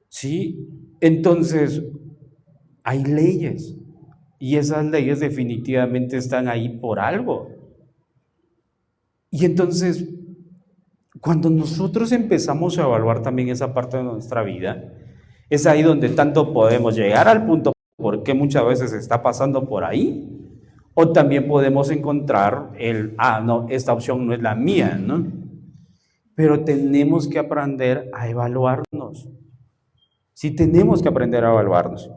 Speaker 5: ¿Sí? Entonces, hay leyes. Y esas leyes definitivamente están ahí por algo. Y entonces, cuando nosotros empezamos a evaluar también esa parte de nuestra vida, es ahí donde tanto podemos llegar al punto por qué muchas veces está pasando por ahí, o también podemos encontrar no, esta opción no es la mía, ¿no? Pero tenemos que aprender a evaluarnos. Sí, tenemos que aprender a evaluarnos.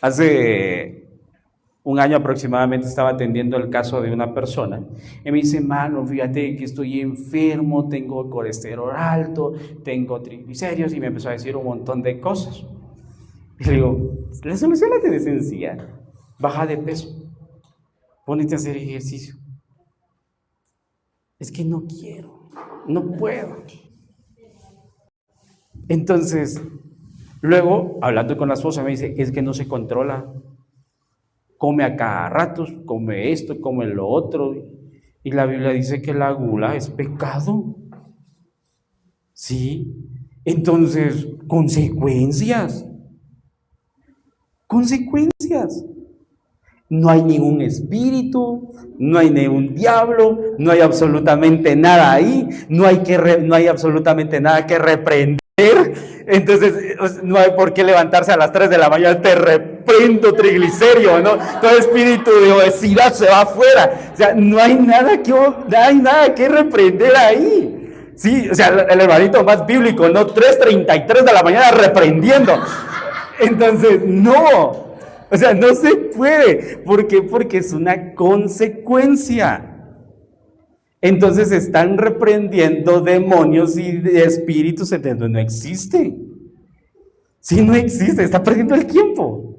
Speaker 5: Hace un año aproximadamente estaba atendiendo el caso de una persona y me dice, mano, fíjate que estoy enfermo, tengo colesterol alto, tengo triglicéridos, y me empezó a decir un montón de cosas. Y le digo, la solución la tenés sencilla, baja de peso, ponete a hacer ejercicio. Es que no quiero, no puedo. Entonces, luego, hablando con la esposa, me dice, es que no se controla. Come a cada rato, come esto, come lo otro. Y la Biblia dice que la gula es pecado. ¿Sí? Entonces, consecuencias. Consecuencias. No hay ningún espíritu, no hay ningún diablo, no hay absolutamente nada ahí, no hay absolutamente nada que reprender. Entonces no hay por qué levantarse a las 3 de la mañana, te reprendo triglicérido, ¿no? Todo espíritu de obesidad se va afuera. O sea, no hay nada que reprender ahí. Sí, o sea, el hermanito más bíblico, ¿no? 3:33 de la mañana reprendiendo. Entonces, no. O sea, no se puede. ¿Por qué? Porque es una consecuencia. Entonces están reprendiendo demonios y espíritus en donde no existe. Si no existe, está perdiendo el tiempo.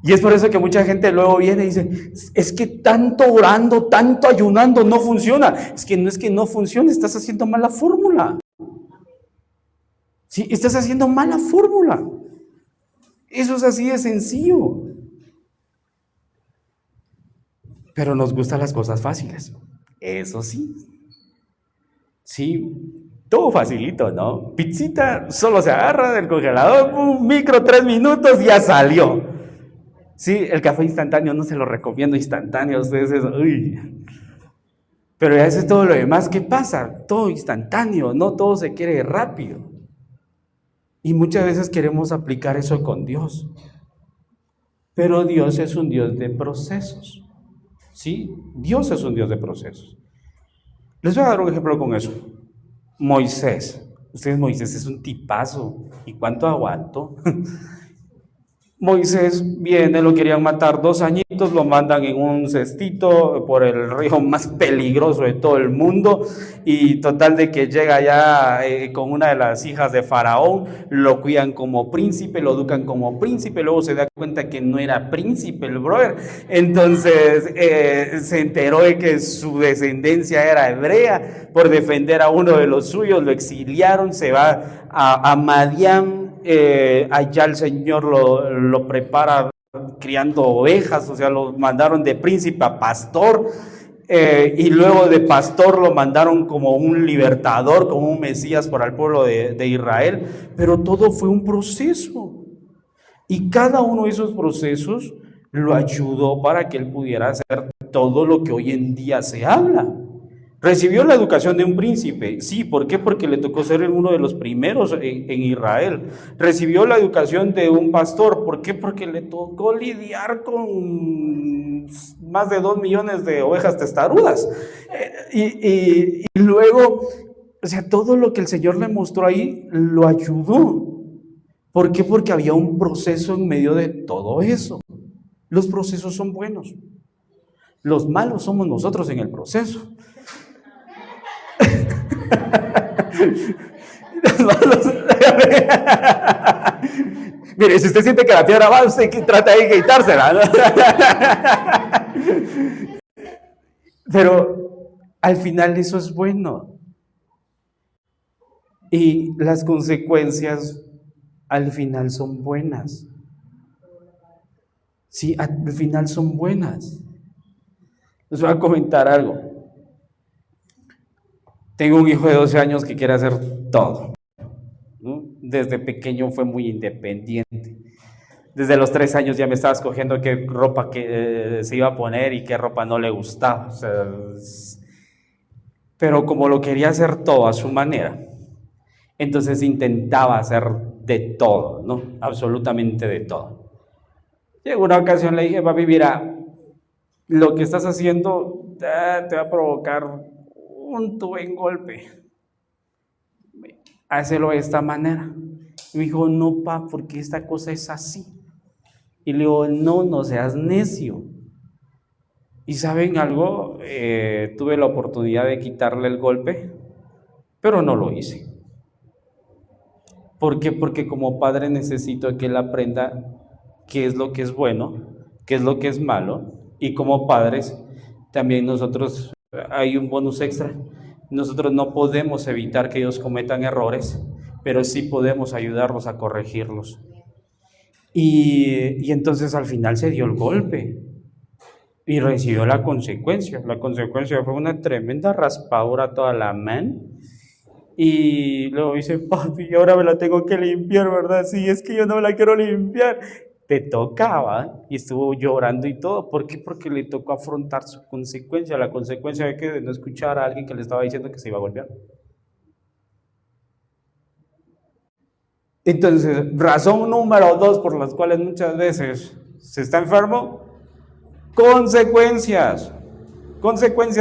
Speaker 5: Y es por eso que mucha gente luego viene y dice, es que tanto orando, tanto ayunando no funciona. Es que no funciona, estás haciendo mala fórmula. Sí, estás haciendo mala fórmula. Eso es así de sencillo. Pero nos gustan las cosas fáciles. Eso sí. Sí, todo facilito, ¿no? Pizzita, solo se agarra del congelador, un micro, 3 minutos, ya salió. Sí, el café instantáneo no se lo recomiendo instantáneo, ustedes uy. Pero ya es todo lo demás, ¿qué pasa? Todo instantáneo, no todo se quiere rápido. Y muchas veces queremos aplicar eso con Dios. Pero Dios es un Dios de procesos. ¿Sí? Dios es un Dios de procesos. Les voy a dar un ejemplo con eso. Moisés. Moisés es un tipazo. ¿Y cuánto aguantó? Moisés viene, lo querían matar 2 añitos, lo mandan en un cestito por el río más peligroso de todo el mundo, y total de que llega allá con una de las hijas de Faraón, lo cuidan como príncipe, lo educan como príncipe, luego se da cuenta que no era príncipe el brother, entonces se enteró de que su descendencia era hebrea. Por defender a uno de los suyos lo exiliaron, se va a Madián. Allá el Señor lo prepara criando ovejas, o sea, lo mandaron de príncipe a pastor, y luego de pastor lo mandaron como un libertador, como un Mesías para el pueblo de Israel, pero todo fue un proceso, y cada uno de esos procesos lo ayudó para que él pudiera hacer todo lo que hoy en día se habla. Recibió la educación de un príncipe, sí, ¿por qué? Porque le tocó ser uno de los primeros en Israel. Recibió la educación de un pastor, ¿por qué? Porque le tocó lidiar con más de 2 millones de ovejas testarudas. Y luego, o sea, todo lo que el Señor le mostró ahí lo ayudó. ¿Por qué? Porque había un proceso en medio de todo eso. Los procesos son buenos. Los malos somos nosotros en el proceso. Mire, si usted siente que la piedra va, usted trata de quitársela, ¿no? Pero al final eso es bueno. Y las consecuencias al final son buenas. Sí, al final son buenas. Les voy a comentar algo. Tengo un hijo de 12 años que quiere hacer todo, ¿no? Desde pequeño fue muy independiente. Desde los 3 años ya me estaba escogiendo qué ropa que, se iba a poner y qué ropa no le gustaba. O sea, pero como lo quería hacer todo a su manera, entonces intentaba hacer de todo, ¿no? Absolutamente de todo. Y en una ocasión le dije, papi, mira, lo que estás haciendo te va a provocar un buen golpe. Hácelo de esta manera. Y me dijo, no, pa, porque esta cosa es así. Y le digo, no seas necio. Y ¿saben algo? Tuve la oportunidad de quitarle el golpe, pero no lo hice. ¿Por qué? Porque como padre necesito que él aprenda qué es lo que es bueno, qué es lo que es malo, y como padres también nosotros, hay un bonus extra, nosotros no podemos evitar que ellos cometan errores, pero sí podemos ayudarlos a corregirlos. Y entonces al final se dio el golpe y recibió la consecuencia. La consecuencia fue una tremenda raspadura a toda la mano. Y luego dice, papi, ahora me la tengo que limpiar, ¿verdad? Sí, es que yo no me la quiero limpiar. Te tocaba, y estuvo llorando y todo. ¿Por qué? Porque le tocó afrontar su consecuencia, la consecuencia de que de no escuchar a alguien que le estaba diciendo que se iba a golpear. Entonces, razón número 2 por las cuales muchas veces se está enfermo, consecuencias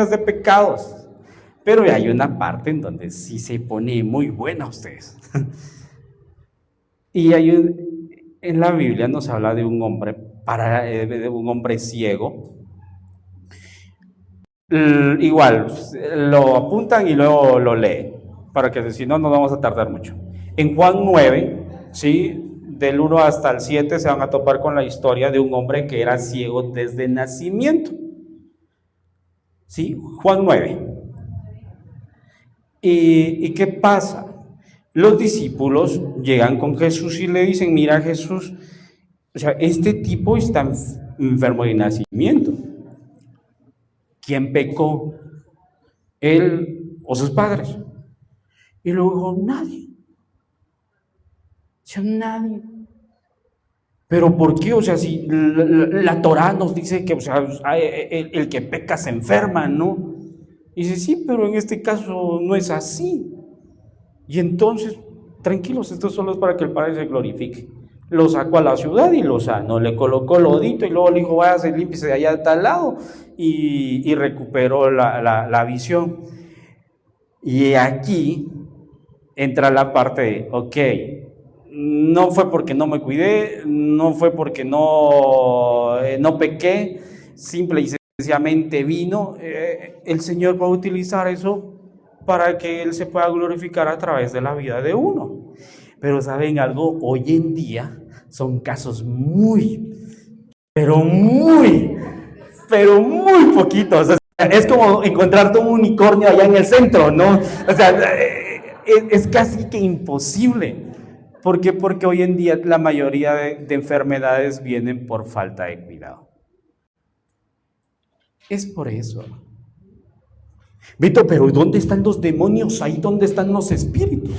Speaker 5: de pecados. Pero hay una parte en donde sí se pone muy buena ustedes. Y en la Biblia nos habla de un hombre, de un hombre ciego. Igual, lo apuntan y luego lo leen, para que si no, nos vamos a tardar mucho. En Juan 9, ¿sí? Del 1 hasta el 7 se van a topar con la historia de un hombre que era ciego desde nacimiento. ¿Sí? Juan 9. ¿Y qué pasa? Los discípulos llegan con Jesús y le dicen, mira Jesús, o sea, este tipo está enfermo de nacimiento. ¿Quién pecó? ¿Él o sus padres? Y luego dijo, nadie. O sea, nadie. ¿Pero por qué? O sea, si la Torá nos dice que, o sea, el que peca se enferma, ¿no? Y dice, sí, pero en este caso no es así. Y entonces, tranquilos, esto solo es para que el Padre se glorifique. Lo sacó a la ciudad y lo sanó, le colocó lodito y luego le dijo, váyase, límpiese de allá de tal lado, y recuperó la visión. Y aquí entra la parte de, ok, no fue porque no me cuidé, no fue porque no pequé, simple y sencillamente vino, el Señor va a utilizar eso para que Él se pueda glorificar a través de la vida de uno. Pero ¿saben algo? Hoy en día son casos pero muy poquitos. O sea, es como encontrarte un unicornio allá en el centro, ¿no? O sea, es casi que imposible. ¿Por qué? Porque hoy en día la mayoría de enfermedades vienen por falta de cuidado. Es por eso. Vito, pero ¿dónde están los demonios? Ahí donde están los espíritus.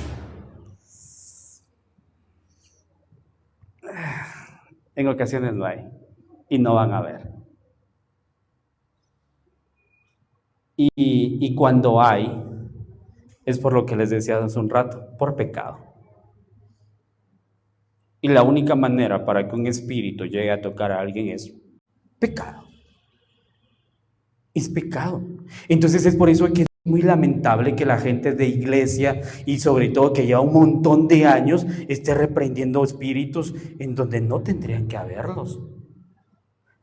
Speaker 5: En ocasiones no hay y no van a haber. Y cuando hay, es por lo que les decía hace un rato, por pecado. Y la única manera para que un espíritu llegue a tocar a alguien es pecado. Es pecado. Entonces es por eso que es muy lamentable que la gente de iglesia, y sobre todo que lleva un montón de años, esté reprendiendo espíritus en donde no tendrían que haberlos.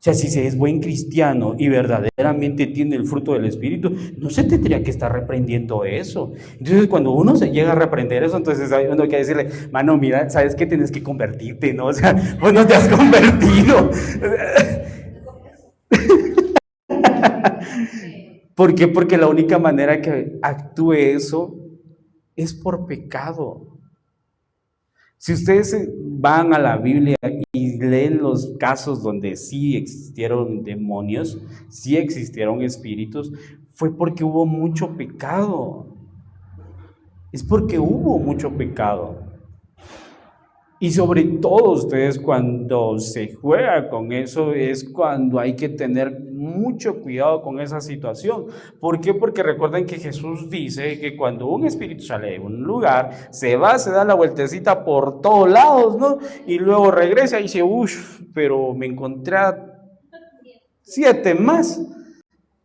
Speaker 5: O sea, si se es buen cristiano y verdaderamente tiene el fruto del Espíritu, no se tendría que estar reprendiendo eso. Entonces, cuando uno se llega a reprender eso, entonces hay uno que decirle, mano, mira, ¿sabes qué? Tienes que convertirte, ¿no? O sea, vos no te has convertido. ¿Por qué? Porque la única manera que actúe eso es por pecado. Si ustedes van a la Biblia y leen los casos donde sí existieron demonios, sí existieron espíritus, fue porque hubo mucho pecado. Es porque hubo mucho pecado. Y sobre todo ustedes, cuando se juega con eso, es cuando hay que tener mucho cuidado con esa situación. ¿Por qué? Porque recuerden que Jesús dice que cuando un espíritu sale de un lugar, se va, se da la vueltecita por todos lados, ¿no? Y luego regresa y dice, uff, pero me encontré a 7 más.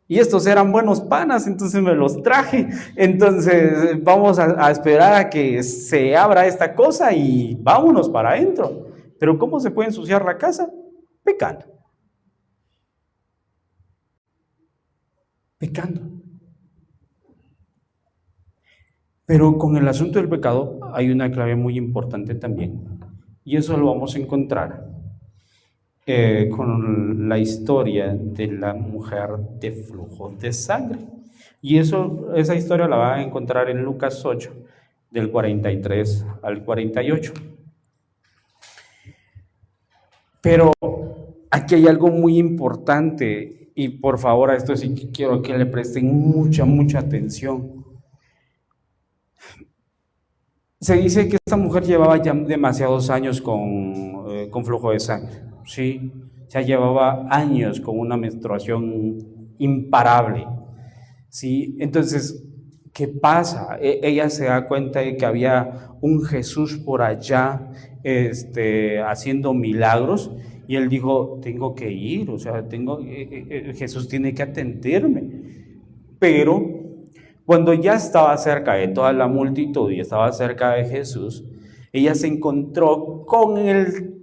Speaker 5: Y estos eran buenos panas, entonces me los traje. Entonces vamos a esperar a que se abra esta cosa y vámonos para adentro. Pero ¿cómo se puede ensuciar la casa? Pecando. Pecando. Pero con el asunto del pecado hay una clave muy importante también. Y eso lo vamos a encontrar con la historia de la mujer de flujo de sangre. Y esa historia la van a encontrar en Lucas 8, del 43 al 48. Pero aquí hay algo muy importante, y por favor a esto sí quiero que le presten mucha atención. Se dice que esta mujer llevaba ya demasiados años con flujo de sangre, ¿sí? O sea, llevaba años con una menstruación imparable, ¿sí? Entonces, ¿qué pasa? Ella se da cuenta de que había un Jesús por allá haciendo milagros, y él dijo, tengo que ir, o sea, Jesús tiene que atenderme. Pero cuando ya estaba cerca de toda la multitud y estaba cerca de Jesús, ella se encontró con el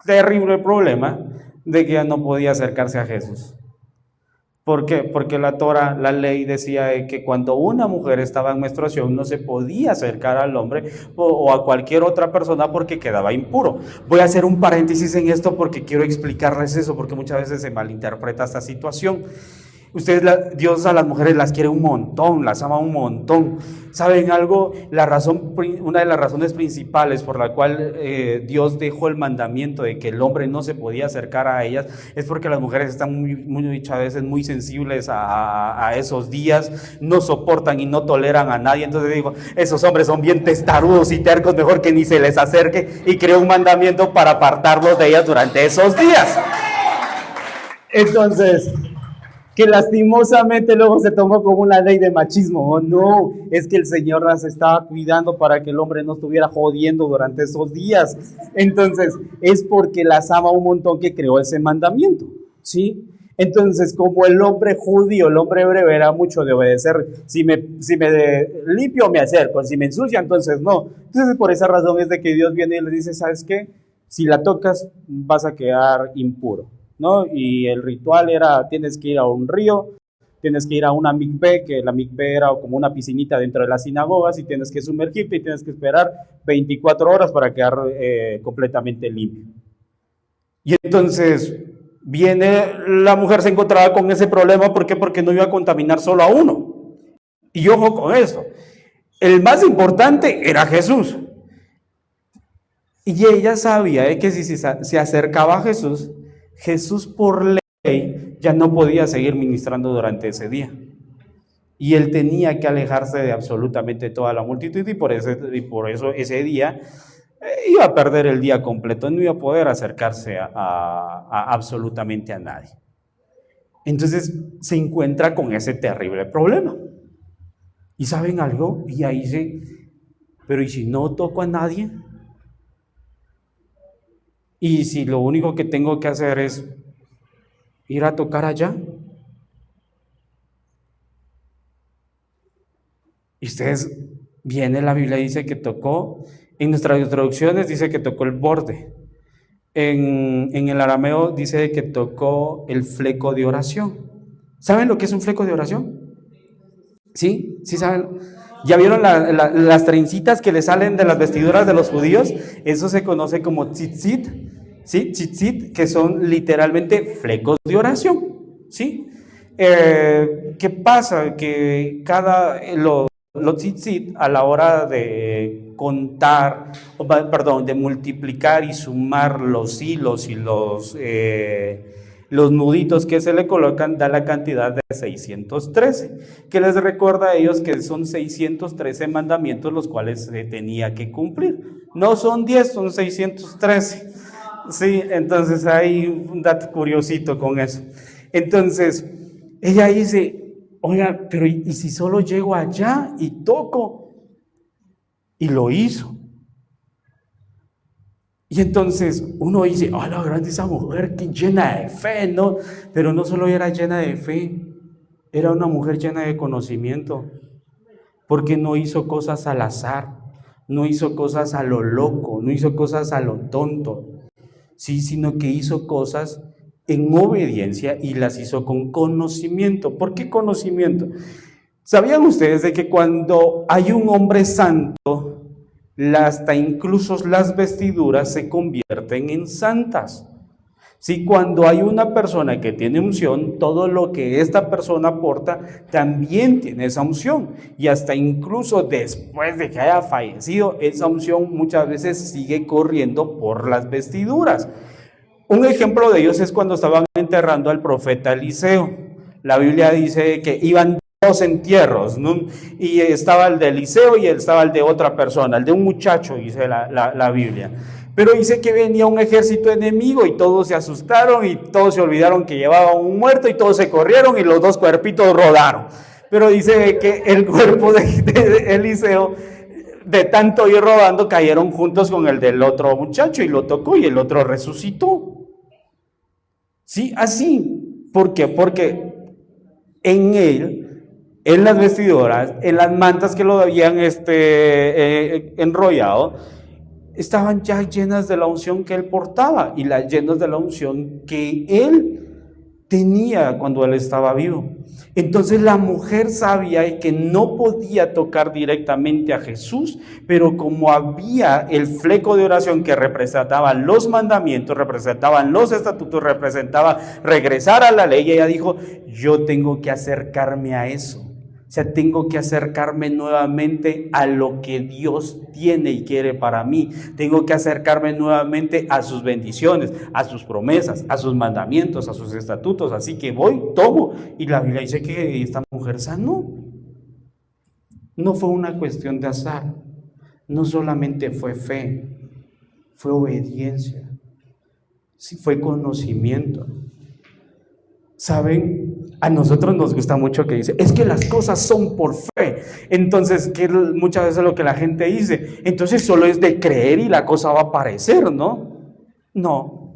Speaker 5: terrible problema de que ya no podía acercarse a Jesús. ¿Por qué? Porque la Torah, la ley decía que cuando una mujer estaba en menstruación no se podía acercar al hombre o a cualquier otra persona porque quedaba impuro. Voy a hacer un paréntesis en esto porque quiero explicarles eso, porque muchas veces se malinterpreta esta situación. Dios a las mujeres las quiere un montón, las ama un montón. ¿Saben algo? Una de las razones principales por la cual Dios dejó el mandamiento de que el hombre no se podía acercar a ellas es porque las mujeres están muchas veces muy sensibles a esos días, no soportan y no toleran a nadie. Entonces digo, esos hombres son bien testarudos y tercos, mejor que ni se les acerque, y creó un mandamiento para apartarlos de ellas durante esos días. Entonces, que lastimosamente luego se tomó como una ley de machismo. Oh, no, es que el Señor las estaba cuidando para que el hombre no estuviera jodiendo durante esos días. Entonces, es porque las ama un montón que creó ese mandamiento, ¿sí? Entonces, como el hombre judío, el hombre hebreo era mucho de obedecer, si me limpio me acerco, si me ensucia, entonces no. Entonces, por esa razón es de que Dios viene y le dice, ¿sabes qué? Si la tocas, vas a quedar impuro, ¿no? Y el ritual era, tienes que ir a un río, tienes que ir a una mikveh, que la mikveh era como una piscinita dentro de las sinagogas, y tienes que sumergirte y tienes que esperar 24 horas para quedar completamente limpio. Y entonces la mujer se encontraba con ese problema. ¿Por qué? Porque no iba a contaminar solo a uno. Y ojo con esto, el más importante era Jesús. Y ella sabía que si se acercaba a Jesús por ley ya no podía seguir ministrando durante ese día. Y él tenía que alejarse de absolutamente toda la multitud, y por eso ese día iba a perder el día completo, no iba a poder acercarse a absolutamente a nadie. Entonces se encuentra con ese terrible problema. ¿Y saben algo? Y ahí dice, pero ¿y si no toco a nadie? ¿Y si lo único que tengo que hacer es ir a tocar allá? Y ustedes, viene la Biblia, dice que tocó, en nuestras traducciones dice que tocó el borde. En el arameo dice que tocó el fleco de oración. ¿Saben lo que es un fleco de oración? ¿Sí? ¿Sí saben? ¿Ya vieron las trencitas que le salen de las vestiduras de los judíos? Eso se conoce como tzitzit, ¿sí? Tzitzit, que son literalmente flecos de oración, ¿sí? ¿Qué pasa? Que los tzitzit a la hora de contar, de multiplicar y sumar los hilos y los nuditos que se le colocan, da la cantidad de 613, que les recuerda a ellos que son 613 mandamientos los cuales se tenía que cumplir. No son 10, son 613. Sí, entonces hay un dato curiosito con eso. Entonces, ella dice, oiga, pero ¿y si solo llego allá y toco? Y lo hizo. Y entonces uno dice, ¡ah, la grande esa mujer, que llena de fe!, ¿no? Pero no solo era llena de fe, era una mujer llena de conocimiento, porque no hizo cosas al azar, no hizo cosas a lo loco, no hizo cosas a lo tonto, sí, sino que hizo cosas en obediencia y las hizo con conocimiento. ¿Por qué conocimiento? ¿Sabían ustedes de que cuando hay un hombre santo, hasta incluso las vestiduras se convierten en santas? Sí, cuando hay una persona que tiene unción, todo lo que esta persona aporta también tiene esa unción, y hasta incluso después de que haya fallecido, esa unción muchas veces sigue corriendo por las vestiduras. Un ejemplo de ellos es cuando estaban enterrando al profeta Eliseo. La Biblia dice que iban dos entierros, ¿no? Y estaba el de Eliseo y estaba el de otra persona, el de un muchacho, dice la Biblia. Pero dice que venía un ejército enemigo y todos se asustaron y todos se olvidaron que llevaban un muerto y todos se corrieron y los dos cuerpitos rodaron. Pero dice que el cuerpo de Eliseo, de tanto ir rodando, cayeron juntos con el del otro muchacho y lo tocó y el otro resucitó. Sí, así. ¿Por qué? Porque en él, en las vestiduras, en las mantas que lo habían enrollado, estaban ya llenas de la unción que él portaba y las llenas de la unción que él tenía cuando él estaba vivo. Entonces la mujer sabía que no podía tocar directamente a Jesús, pero como había el fleco de oración que representaba los mandamientos, representaban los estatutos, representaba regresar a la ley, ella dijo, yo tengo que acercarme a eso. O sea, tengo que acercarme nuevamente a lo que Dios tiene y quiere para mí. Tengo que acercarme nuevamente a sus bendiciones, a sus promesas, a sus mandamientos, a sus estatutos. Así que voy, tomo. Y la Biblia dice que esta mujer sanó. No fue una cuestión de azar. No solamente fue fe, fue obediencia. Sí, fue conocimiento. ¿Saben? A nosotros nos gusta mucho que dice, es que las cosas son por fe. Entonces, que muchas veces lo que la gente dice, entonces solo es de creer y la cosa va a aparecer, ¿no? No.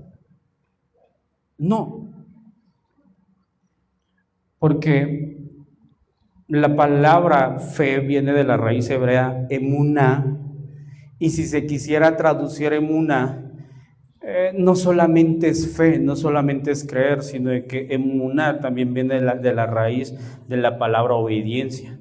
Speaker 5: Porque la palabra fe viene de la raíz hebrea emuná, y si se quisiera traducir emuná, no solamente es fe, no solamente es creer, sino que emuná también viene de la raíz de la palabra obediencia.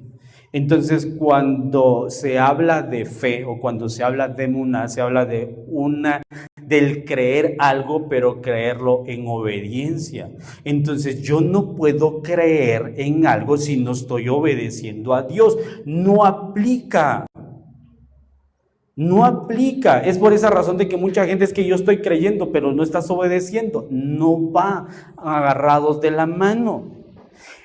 Speaker 5: Entonces, cuando se habla de fe o cuando se habla de emuná, se habla del creer algo, pero creerlo en obediencia. Entonces, yo no puedo creer en algo si no estoy obedeciendo a Dios. No aplica. No aplica. Es por esa razón de que mucha gente es que yo estoy creyendo, pero no estás obedeciendo. No va agarrados de la mano.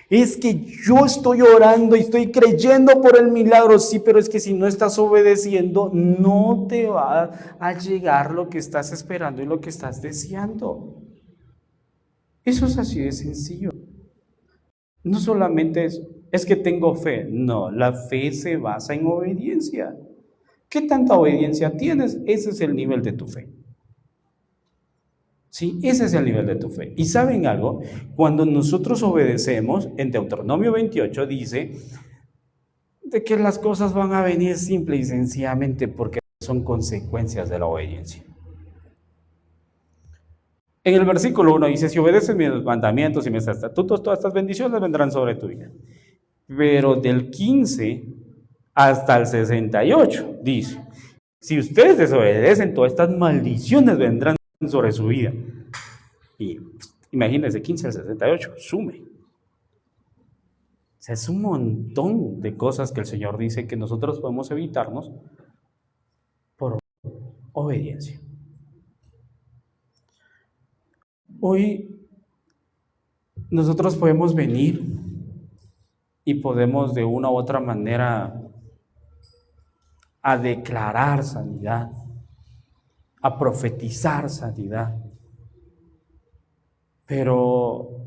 Speaker 5: Es que yo estoy orando y estoy creyendo por el milagro, sí, pero es que si no estás obedeciendo, no te va a llegar lo que estás esperando y lo que estás deseando. Eso es así de sencillo. No solamente es que tengo fe, no, la fe se basa en obediencia. ¿Qué tanta obediencia tienes? Ese es el nivel de tu fe. Sí, ese es el nivel de tu fe. ¿Y saben algo? Cuando nosotros obedecemos, en Deuteronomio 28 dice de que las cosas van a venir simple y sencillamente porque son consecuencias de la obediencia. En el versículo 1 dice, si obedeces mis mandamientos y mis estatutos, todas estas bendiciones vendrán sobre tu vida. Pero del 15 hasta el 68 dice, si ustedes desobedecen, todas estas maldiciones vendrán sobre su vida. Y imagínense, 15 al 68, sume. O sea, es un montón de cosas que el Señor dice que nosotros podemos evitarnos por obediencia. Hoy nosotros podemos venir y podemos de una u otra manera a declarar sanidad, a profetizar sanidad. Pero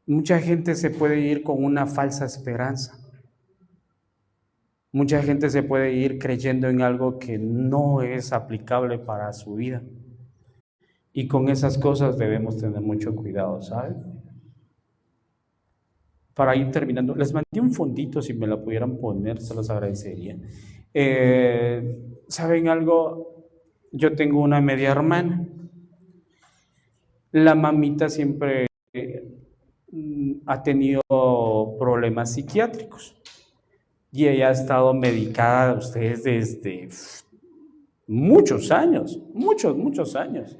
Speaker 5: mucha gente se puede ir con una falsa esperanza. Mucha gente se puede ir creyendo en algo que no es aplicable para su vida. Y con esas cosas debemos tener mucho cuidado, ¿saben? Para ir terminando, les mandé un fondito, si me lo pudieran poner, se los agradecería. ¿Saben algo? Yo tengo una media hermana. La mamita siempre ha tenido problemas psiquiátricos y ella ha estado medicada, ustedes, desde muchos años, muchos años.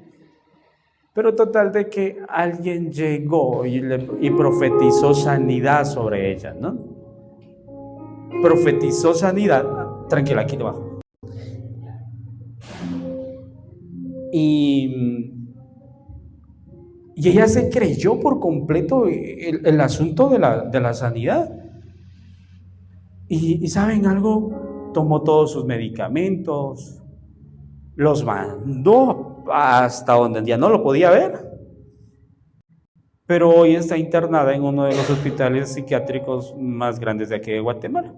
Speaker 5: Pero total de que alguien llegó y profetizó sanidad sobre ella, ¿no? Profetizó sanidad. Tranquila, aquí debajo. Y ella se creyó por completo el asunto de la sanidad. Y ¿saben algo? Tomó todos sus medicamentos, los mandó hasta donde ya no lo podía ver. Pero hoy está internada en uno de los hospitales psiquiátricos más grandes de aquí de Guatemala.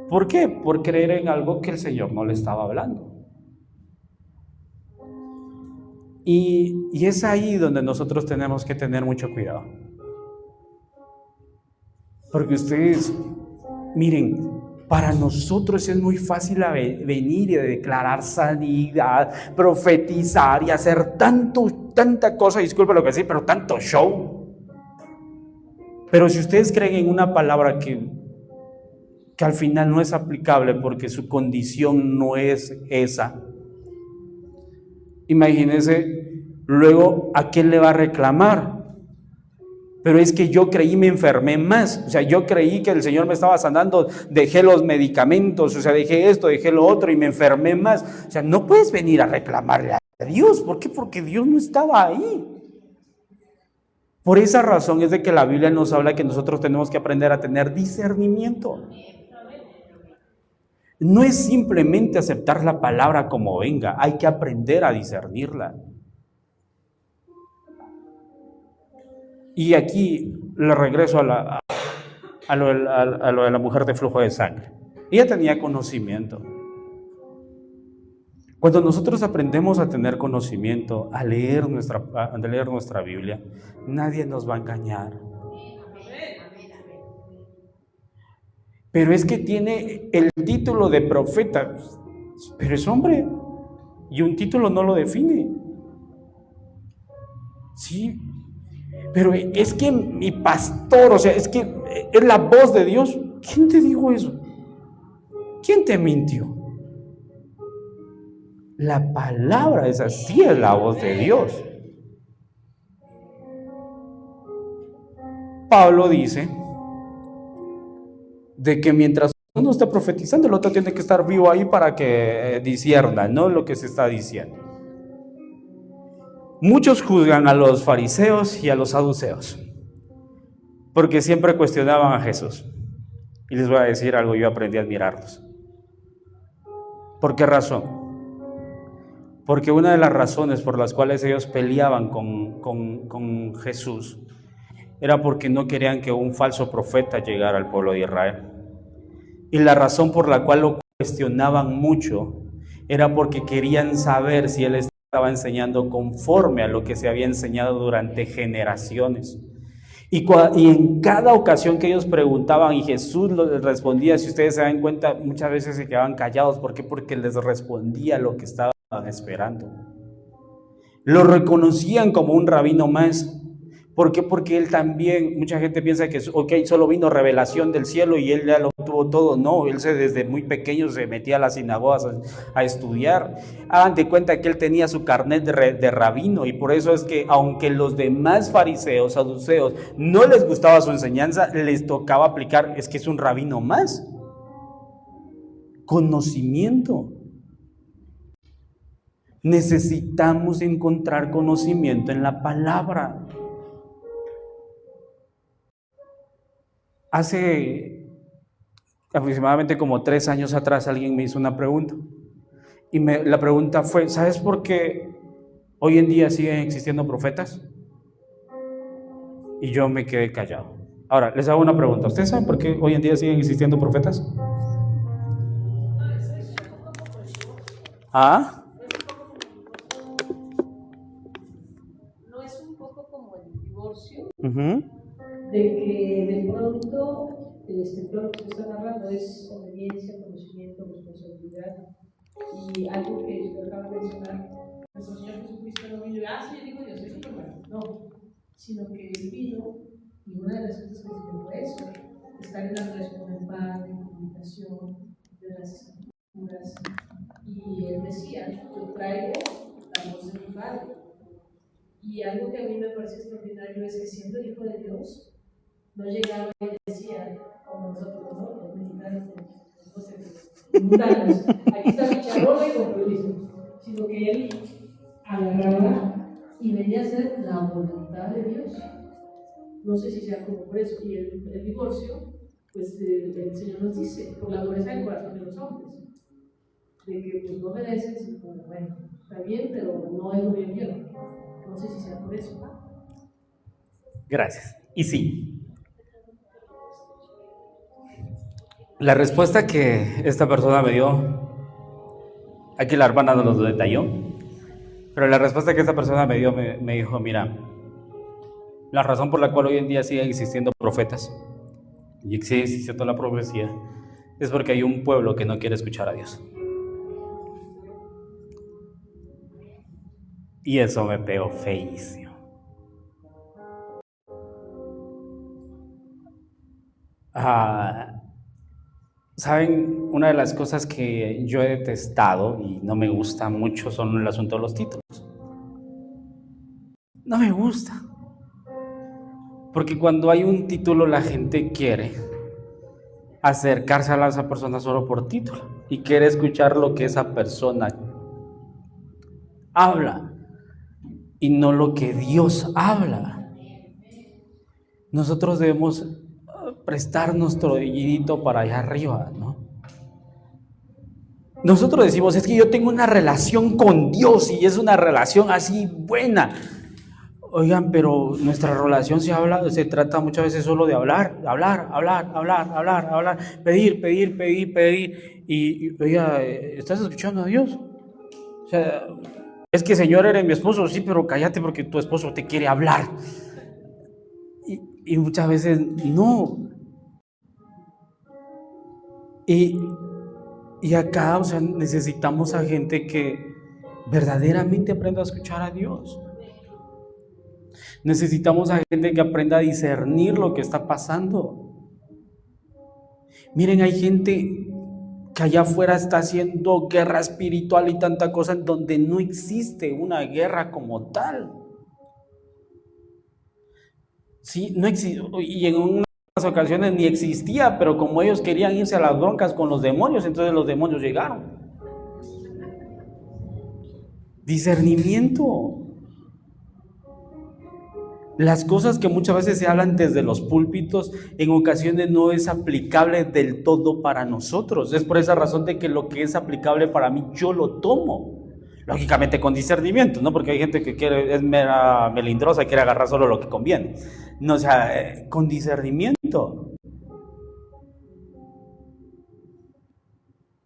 Speaker 5: ¿Por qué? Por creer en algo que el Señor no le estaba hablando. Y es ahí donde nosotros tenemos que tener mucho cuidado. Porque ustedes, miren, para nosotros es muy fácil venir y declarar sanidad, profetizar y hacer tanta cosa, disculpe lo que sí, pero tanto show. Pero si ustedes creen en una palabra que al final no es aplicable porque su condición no es esa, imagínense, luego ¿a quién le va a reclamar? Pero es que yo creí, me enfermé más. O sea, yo creí que el Señor me estaba sanando, dejé los medicamentos, o sea, dejé esto, dejé lo otro y me enfermé más. O sea, no puedes venir a reclamarle a Dios. ¿Por qué? Porque Dios no estaba ahí. Por esa razón es de que la Biblia nos habla que nosotros tenemos que aprender a tener discernimiento. No es simplemente aceptar la palabra como venga, hay que aprender a discernirla. Y aquí le regreso a lo de la mujer de flujo de sangre. Ella tenía conocimiento. Cuando nosotros aprendemos a tener conocimiento, a leer nuestra Biblia, nadie nos va a engañar. Pero es que tiene el título de profeta, pero es hombre, y un título no lo define. Sí, pero es que mi pastor, o sea, es que es la voz de Dios. ¿Quién te dijo eso? ¿Quién te mintió? La palabra esa sí es la voz de Dios. Pablo dice de que mientras uno está profetizando, el otro tiene que estar vivo ahí para que discierna, ¿no? Lo que se está diciendo. Muchos juzgan a los fariseos y a los saduceos porque siempre cuestionaban a Jesús. Y les voy a decir algo, yo aprendí a admirarlos. ¿Por qué razón? Porque una de las razones por las cuales ellos peleaban con Jesús era porque no querían que un falso profeta llegara al pueblo de Israel. Y la razón por la cual lo cuestionaban mucho era porque querían saber si él estaba enseñando conforme a lo que se había enseñado durante generaciones. Y en cada ocasión que ellos preguntaban y Jesús les respondía, si ustedes se dan cuenta, muchas veces se quedaban callados. ¿Por qué? Porque les respondía lo que estaban esperando. Lo reconocían como un rabino más. ¿Por qué? Porque él también, mucha gente piensa que solo vino revelación del cielo y él ya lo tuvo todo. No, él desde muy pequeño se metía a las sinagogas a estudiar. Hagan de cuenta que él tenía su carnet de rabino, y por eso es que aunque los demás fariseos, saduceos, no les gustaba su enseñanza, les tocaba aplicar, es que es un rabino más. Conocimiento. Necesitamos encontrar conocimiento en la palabra. Hace aproximadamente como 3 años atrás alguien me hizo una pregunta y la pregunta fue, ¿sabes por qué hoy en día siguen existiendo profetas? Y yo me quedé callado. Ahora, les hago una pregunta. ¿Ustedes saben por qué hoy en día siguen existiendo profetas? ¿Ah?
Speaker 7: ¿No es un poco como el divorcio?
Speaker 5: Uh-huh.
Speaker 7: De que de pronto todo lo que se está narrando es obediencia, conocimiento, responsabilidad, y algo que usted acaba de mencionar, nuestro Señor Jesucristo no vino y sí, yo digo, yo soy Superman, no, sino que Él vino, y una de las cosas que se fue eso, estar en la relación con el Padre, en comunicación de las escrituras, y Él decía, yo traigo la voz de mi Padre, y algo que a mí me parece extraordinario es que siendo hijo de Dios, no llegaba y decía, como nosotros, ¿no? Los mexicanos, no sé, mundanos, aquí está mi charola y compromiso, sino que él agarraba y venía a hacer la voluntad de Dios. No sé si sea como por eso. Y el divorcio, pues el Señor nos dice, por la dureza del corazón de los hombres, de que pues no obedeces, y pues, bueno, está bien, pero no es lo que quiero. No sé si sea por eso.
Speaker 5: Gracias. Y sí. La respuesta que esta persona me dio, aquí la hermana nos lo detalló, pero la respuesta que esta persona me dio me dijo, mira, la razón por la cual hoy en día siguen existiendo profetas y sigue existiendo la profecía es porque hay un pueblo que no quiere escuchar a Dios. Y eso me pegó feísimo. ¿Saben? Una de las cosas que yo he detestado y no me gusta mucho son el asunto de los títulos. No me gusta. Porque cuando hay un título la gente quiere acercarse a esa persona solo por título y quiere escuchar lo que esa persona habla y no lo que Dios habla. Nosotros debemos prestar nuestro oídito para allá arriba, ¿no? Nosotros decimos, es que yo tengo una relación con Dios y es una relación así buena. Oigan, pero nuestra relación se trata muchas veces solo de hablar, pedir. Y oiga, ¿estás escuchando a Dios? O sea, es que Señor, eres mi esposo, sí, pero cállate porque tu esposo te quiere hablar. Y muchas veces no. Y acá, o sea, necesitamos a gente que verdaderamente aprenda a escuchar a Dios. Necesitamos a gente que aprenda a discernir lo que está pasando. Miren, hay gente que allá afuera está haciendo guerra espiritual y tanta cosa en donde no existe una guerra como tal. Sí, no existe, y en unas ocasiones ni existía, pero como ellos querían irse a las broncas con los demonios, entonces los demonios llegaron. Discernimiento. Las cosas que muchas veces se hablan desde los púlpitos, en ocasiones no es aplicable del todo para nosotros. Es por esa razón de que lo que es aplicable para mí, yo lo tomo. Lógicamente con discernimiento, ¿no? Porque hay gente que es mera melindrosa y quiere agarrar solo lo que conviene. No, o sea, con discernimiento.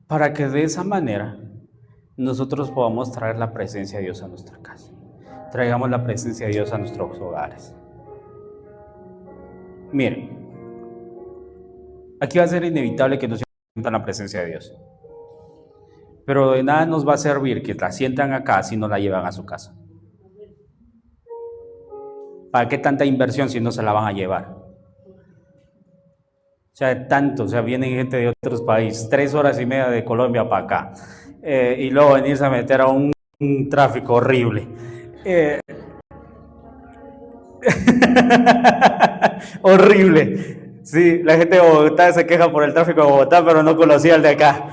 Speaker 5: Para que de esa manera nosotros podamos traer la presencia de Dios a nuestra casa. Traigamos la presencia de Dios a nuestros hogares. Miren, aquí va a ser inevitable que nos sientan la presencia de Dios. Pero de nada nos va a servir que la sientan acá si no la llevan a su casa. ¿Para qué tanta inversión si no se la van a llevar? O sea, tanto, o sea, vienen gente de otros países, 3 horas y media de Colombia para acá, y luego venirse a meter a un tráfico horrible. Horrible. Sí, la gente de Bogotá se queja por el tráfico de Bogotá, pero no conocía el de acá.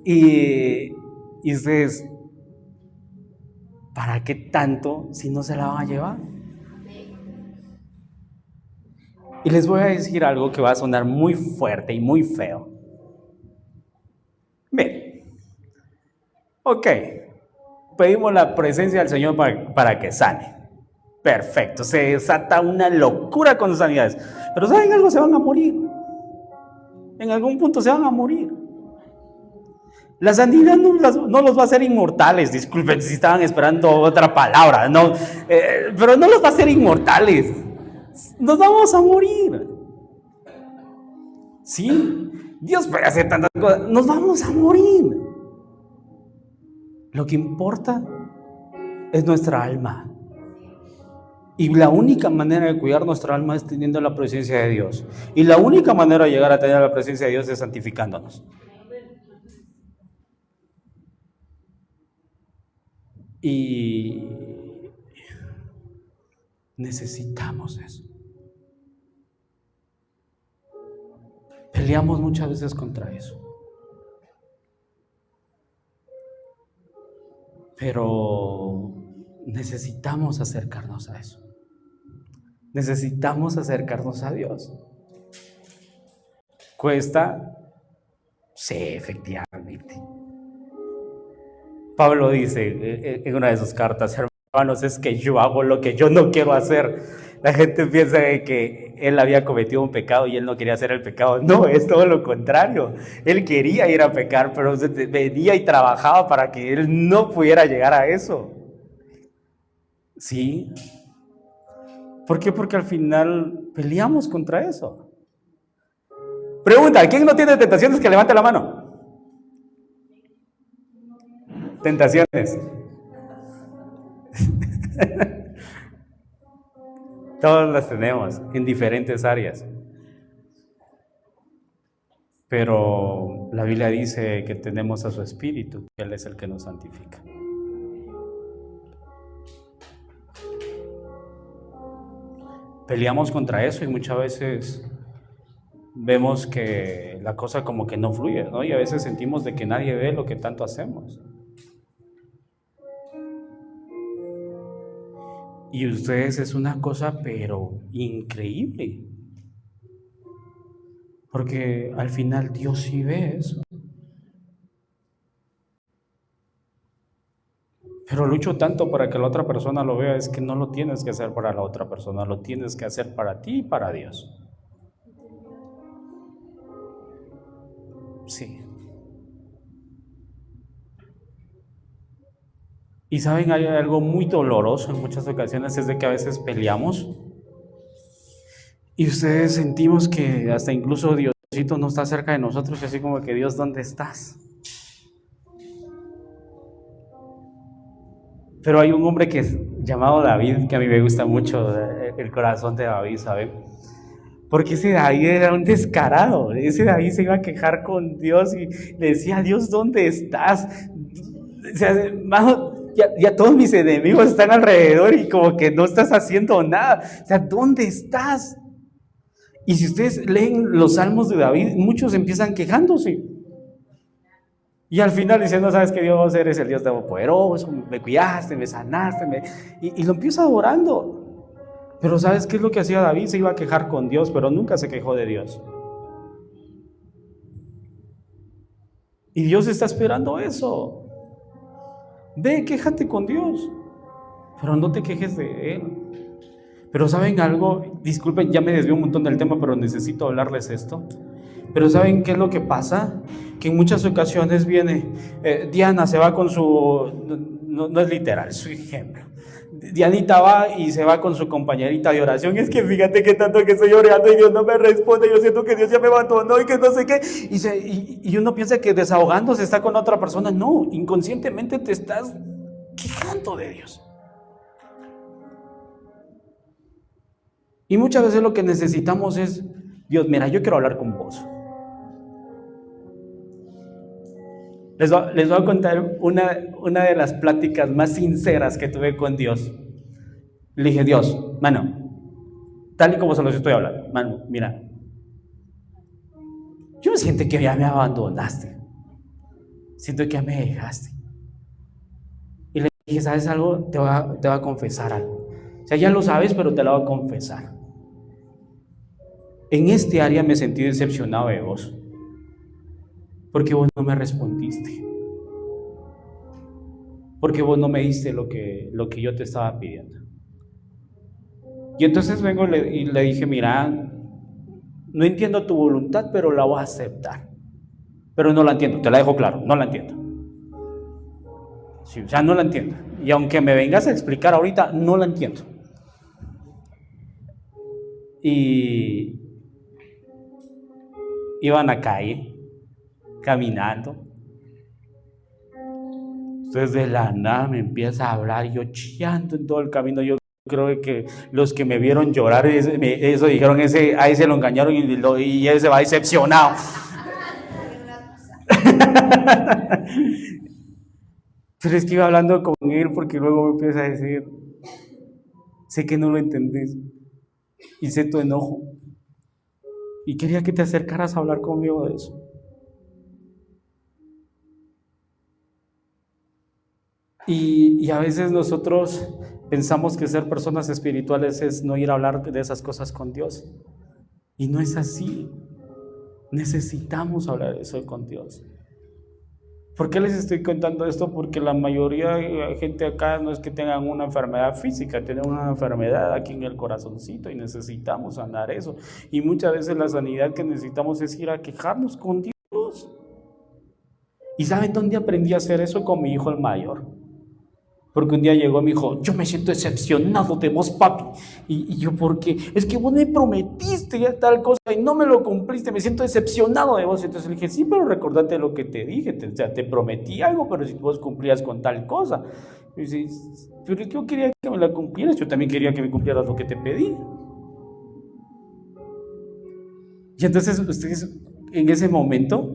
Speaker 5: Y ustedes, ¿para qué tanto si no se la van a llevar? Y les voy a decir algo que va a sonar muy fuerte y muy feo. Miren, ok, pedimos la presencia del Señor para que sane. Perfecto, se desata una locura con sanidades. Pero ¿saben algo? Se van a morir. En algún punto se van a morir. La sanidad no los va a hacer inmortales. Disculpen si estaban esperando otra palabra, no, pero no los va a hacer inmortales. Nos vamos a morir. Sí, Dios puede hacer tantas cosas. Nos vamos a morir. Lo que importa es nuestra alma. Y la única manera de cuidar nuestra alma es teniendo la presencia de Dios. Y la única manera de llegar a tener la presencia de Dios es santificándonos. Y necesitamos eso. Peleamos muchas veces contra eso. Pero necesitamos acercarnos a eso. Necesitamos acercarnos a Dios. ¿Cuesta? Sí, efectivamente. Pablo dice en una de sus cartas: hermanos, es que yo hago lo que yo no quiero hacer. La gente piensa que él había cometido un pecado y él no quería hacer el pecado. No, es todo lo contrario. Él quería ir a pecar, pero venía y trabajaba para que él no pudiera llegar a eso. ¿Sí? ¿Por qué? Porque al final peleamos contra eso. Pregunta: ¿quién no tiene tentaciones? Que levante la mano. Tentaciones. Todas las tenemos en diferentes áreas. Pero la Biblia dice que tenemos a su Espíritu, que Él es el que nos santifica. Peleamos contra eso y muchas veces vemos que la cosa como que no fluye, ¿no? Y a veces sentimos de que nadie ve lo que tanto hacemos. Y ustedes, es una cosa pero increíble, porque al final Dios sí ve eso. Pero lucho tanto para que la otra persona lo vea. Es que no lo tienes que hacer para la otra persona, lo tienes que hacer para ti y para Dios. Sí. Y saben, hay algo muy doloroso en muchas ocasiones, es de que a veces peleamos y ustedes sentimos que hasta incluso Diosito no está cerca de nosotros, y así como que: Dios, ¿dónde estás? Pero hay un hombre que es llamado David, que a mí me gusta mucho, el corazón de David, ¿saben? Porque ese David era un descarado. Ese David se iba a quejar con Dios y le decía: Dios, ¿dónde estás? O sea, hermano, ya todos mis enemigos están alrededor y como que no estás haciendo nada. O sea, ¿dónde estás? Y si ustedes leen los salmos de David, muchos empiezan quejándose. Y al final diciendo: ¿sabes qué, Dios? Eres el Dios todopoderoso, me cuidaste, me sanaste, y lo empieza adorando. Pero ¿sabes qué es lo que hacía David? Se iba a quejar con Dios, pero nunca se quejó de Dios. Y Dios está esperando eso. Ve, quéjate con Dios, pero no te quejes de Él. Pero ¿saben algo? Disculpen, ya me desvío un montón del tema, pero necesito hablarles esto. Pero ¿saben qué es lo que pasa? Que en muchas ocasiones viene, Diana se va con su, no es literal, es su ejemplo. Dianita va y se va con su compañerita de oración. Es que fíjate que tanto que estoy orando y Dios no me responde, yo siento que Dios ya me abandonó y que no sé qué. Y uno piensa que desahogándose está con otra persona. No, inconscientemente te estás quejando de Dios. Y muchas veces lo que necesitamos es, Dios, mira, yo quiero hablar con vos. Les voy a contar una de las pláticas más sinceras que tuve con Dios. Le dije, Dios, mano, tal y como se los estoy hablando, mano, mira, yo siento que ya me abandonaste, siento que ya me dejaste. Y le dije, ¿sabes algo? Te voy a confesar algo. O sea, ya lo sabes, pero te lo voy a confesar. En este área me sentí decepcionado de vos, porque vos no me respondiste, porque vos no me diste lo que yo te estaba pidiendo. Y entonces vengo y le dije, mira, no entiendo tu voluntad, pero la voy a aceptar. Pero no la entiendo, te la dejo claro, no la entiendo. Sí, o sea, no la entiendo. Y aunque me vengas a explicar ahorita, no la entiendo. Y iba en la calle, caminando. Entonces de la nada me empieza a hablar, y yo chillando en todo el camino. Yo creo que los que me vieron llorar, eso dijeron, a ese lo engañaron y ese va decepcionado. Pero es que iba hablando con él porque luego me empieza a decir, sé que no lo entendés y sé tu enojo y quería que te acercaras a hablar conmigo de eso. Y a veces nosotros pensamos que ser personas espirituales es no ir a hablar de esas cosas con Dios. Y no es así. Necesitamos hablar de eso con Dios. ¿Por qué les estoy contando esto? Porque la mayoría de gente acá no es que tengan una enfermedad física, tienen una enfermedad aquí en el corazoncito y necesitamos sanar eso. Y muchas veces la sanidad que necesitamos es ir a quejarnos con Dios. ¿Y saben dónde aprendí a hacer eso? Con mi hijo el mayor. Porque un día llegó y me dijo, yo me siento decepcionado de vos, papi. Y yo, ¿por qué? Es que vos me prometiste tal cosa y no me lo cumpliste, me siento decepcionado de vos. Entonces le dije, sí, pero recordate lo que te dije, te prometí algo, pero si vos cumplías con tal cosa. Y dice, pero yo quería que me la cumplieras, yo también quería que me cumplieras lo que te pedí. Y entonces ustedes, en ese momento,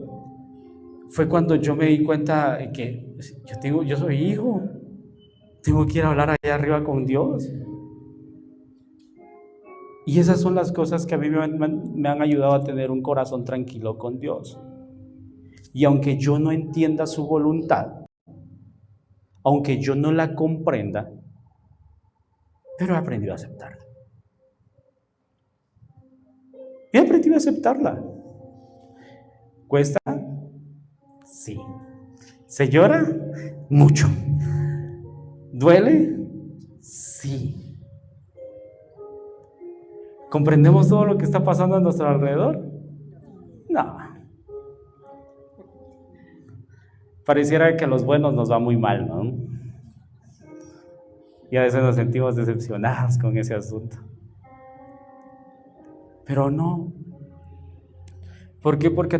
Speaker 5: fue cuando yo me di cuenta de que yo soy hijo. Tengo que ir a hablar allá arriba con Dios. Y esas son las cosas que a mí me han ayudado a tener un corazón tranquilo con Dios. Y aunque yo no entienda su voluntad, aunque yo no la comprenda, pero he aprendido a aceptarla. He aprendido a aceptarla. ¿Cuesta? Sí. ¿Se llora? Mucho. ¿Duele? Sí. ¿Comprendemos todo lo que está pasando a nuestro alrededor? No. Pareciera que a los buenos nos va muy mal, ¿no? Y a veces nos sentimos decepcionados con ese asunto. Pero no. ¿Por qué? Porque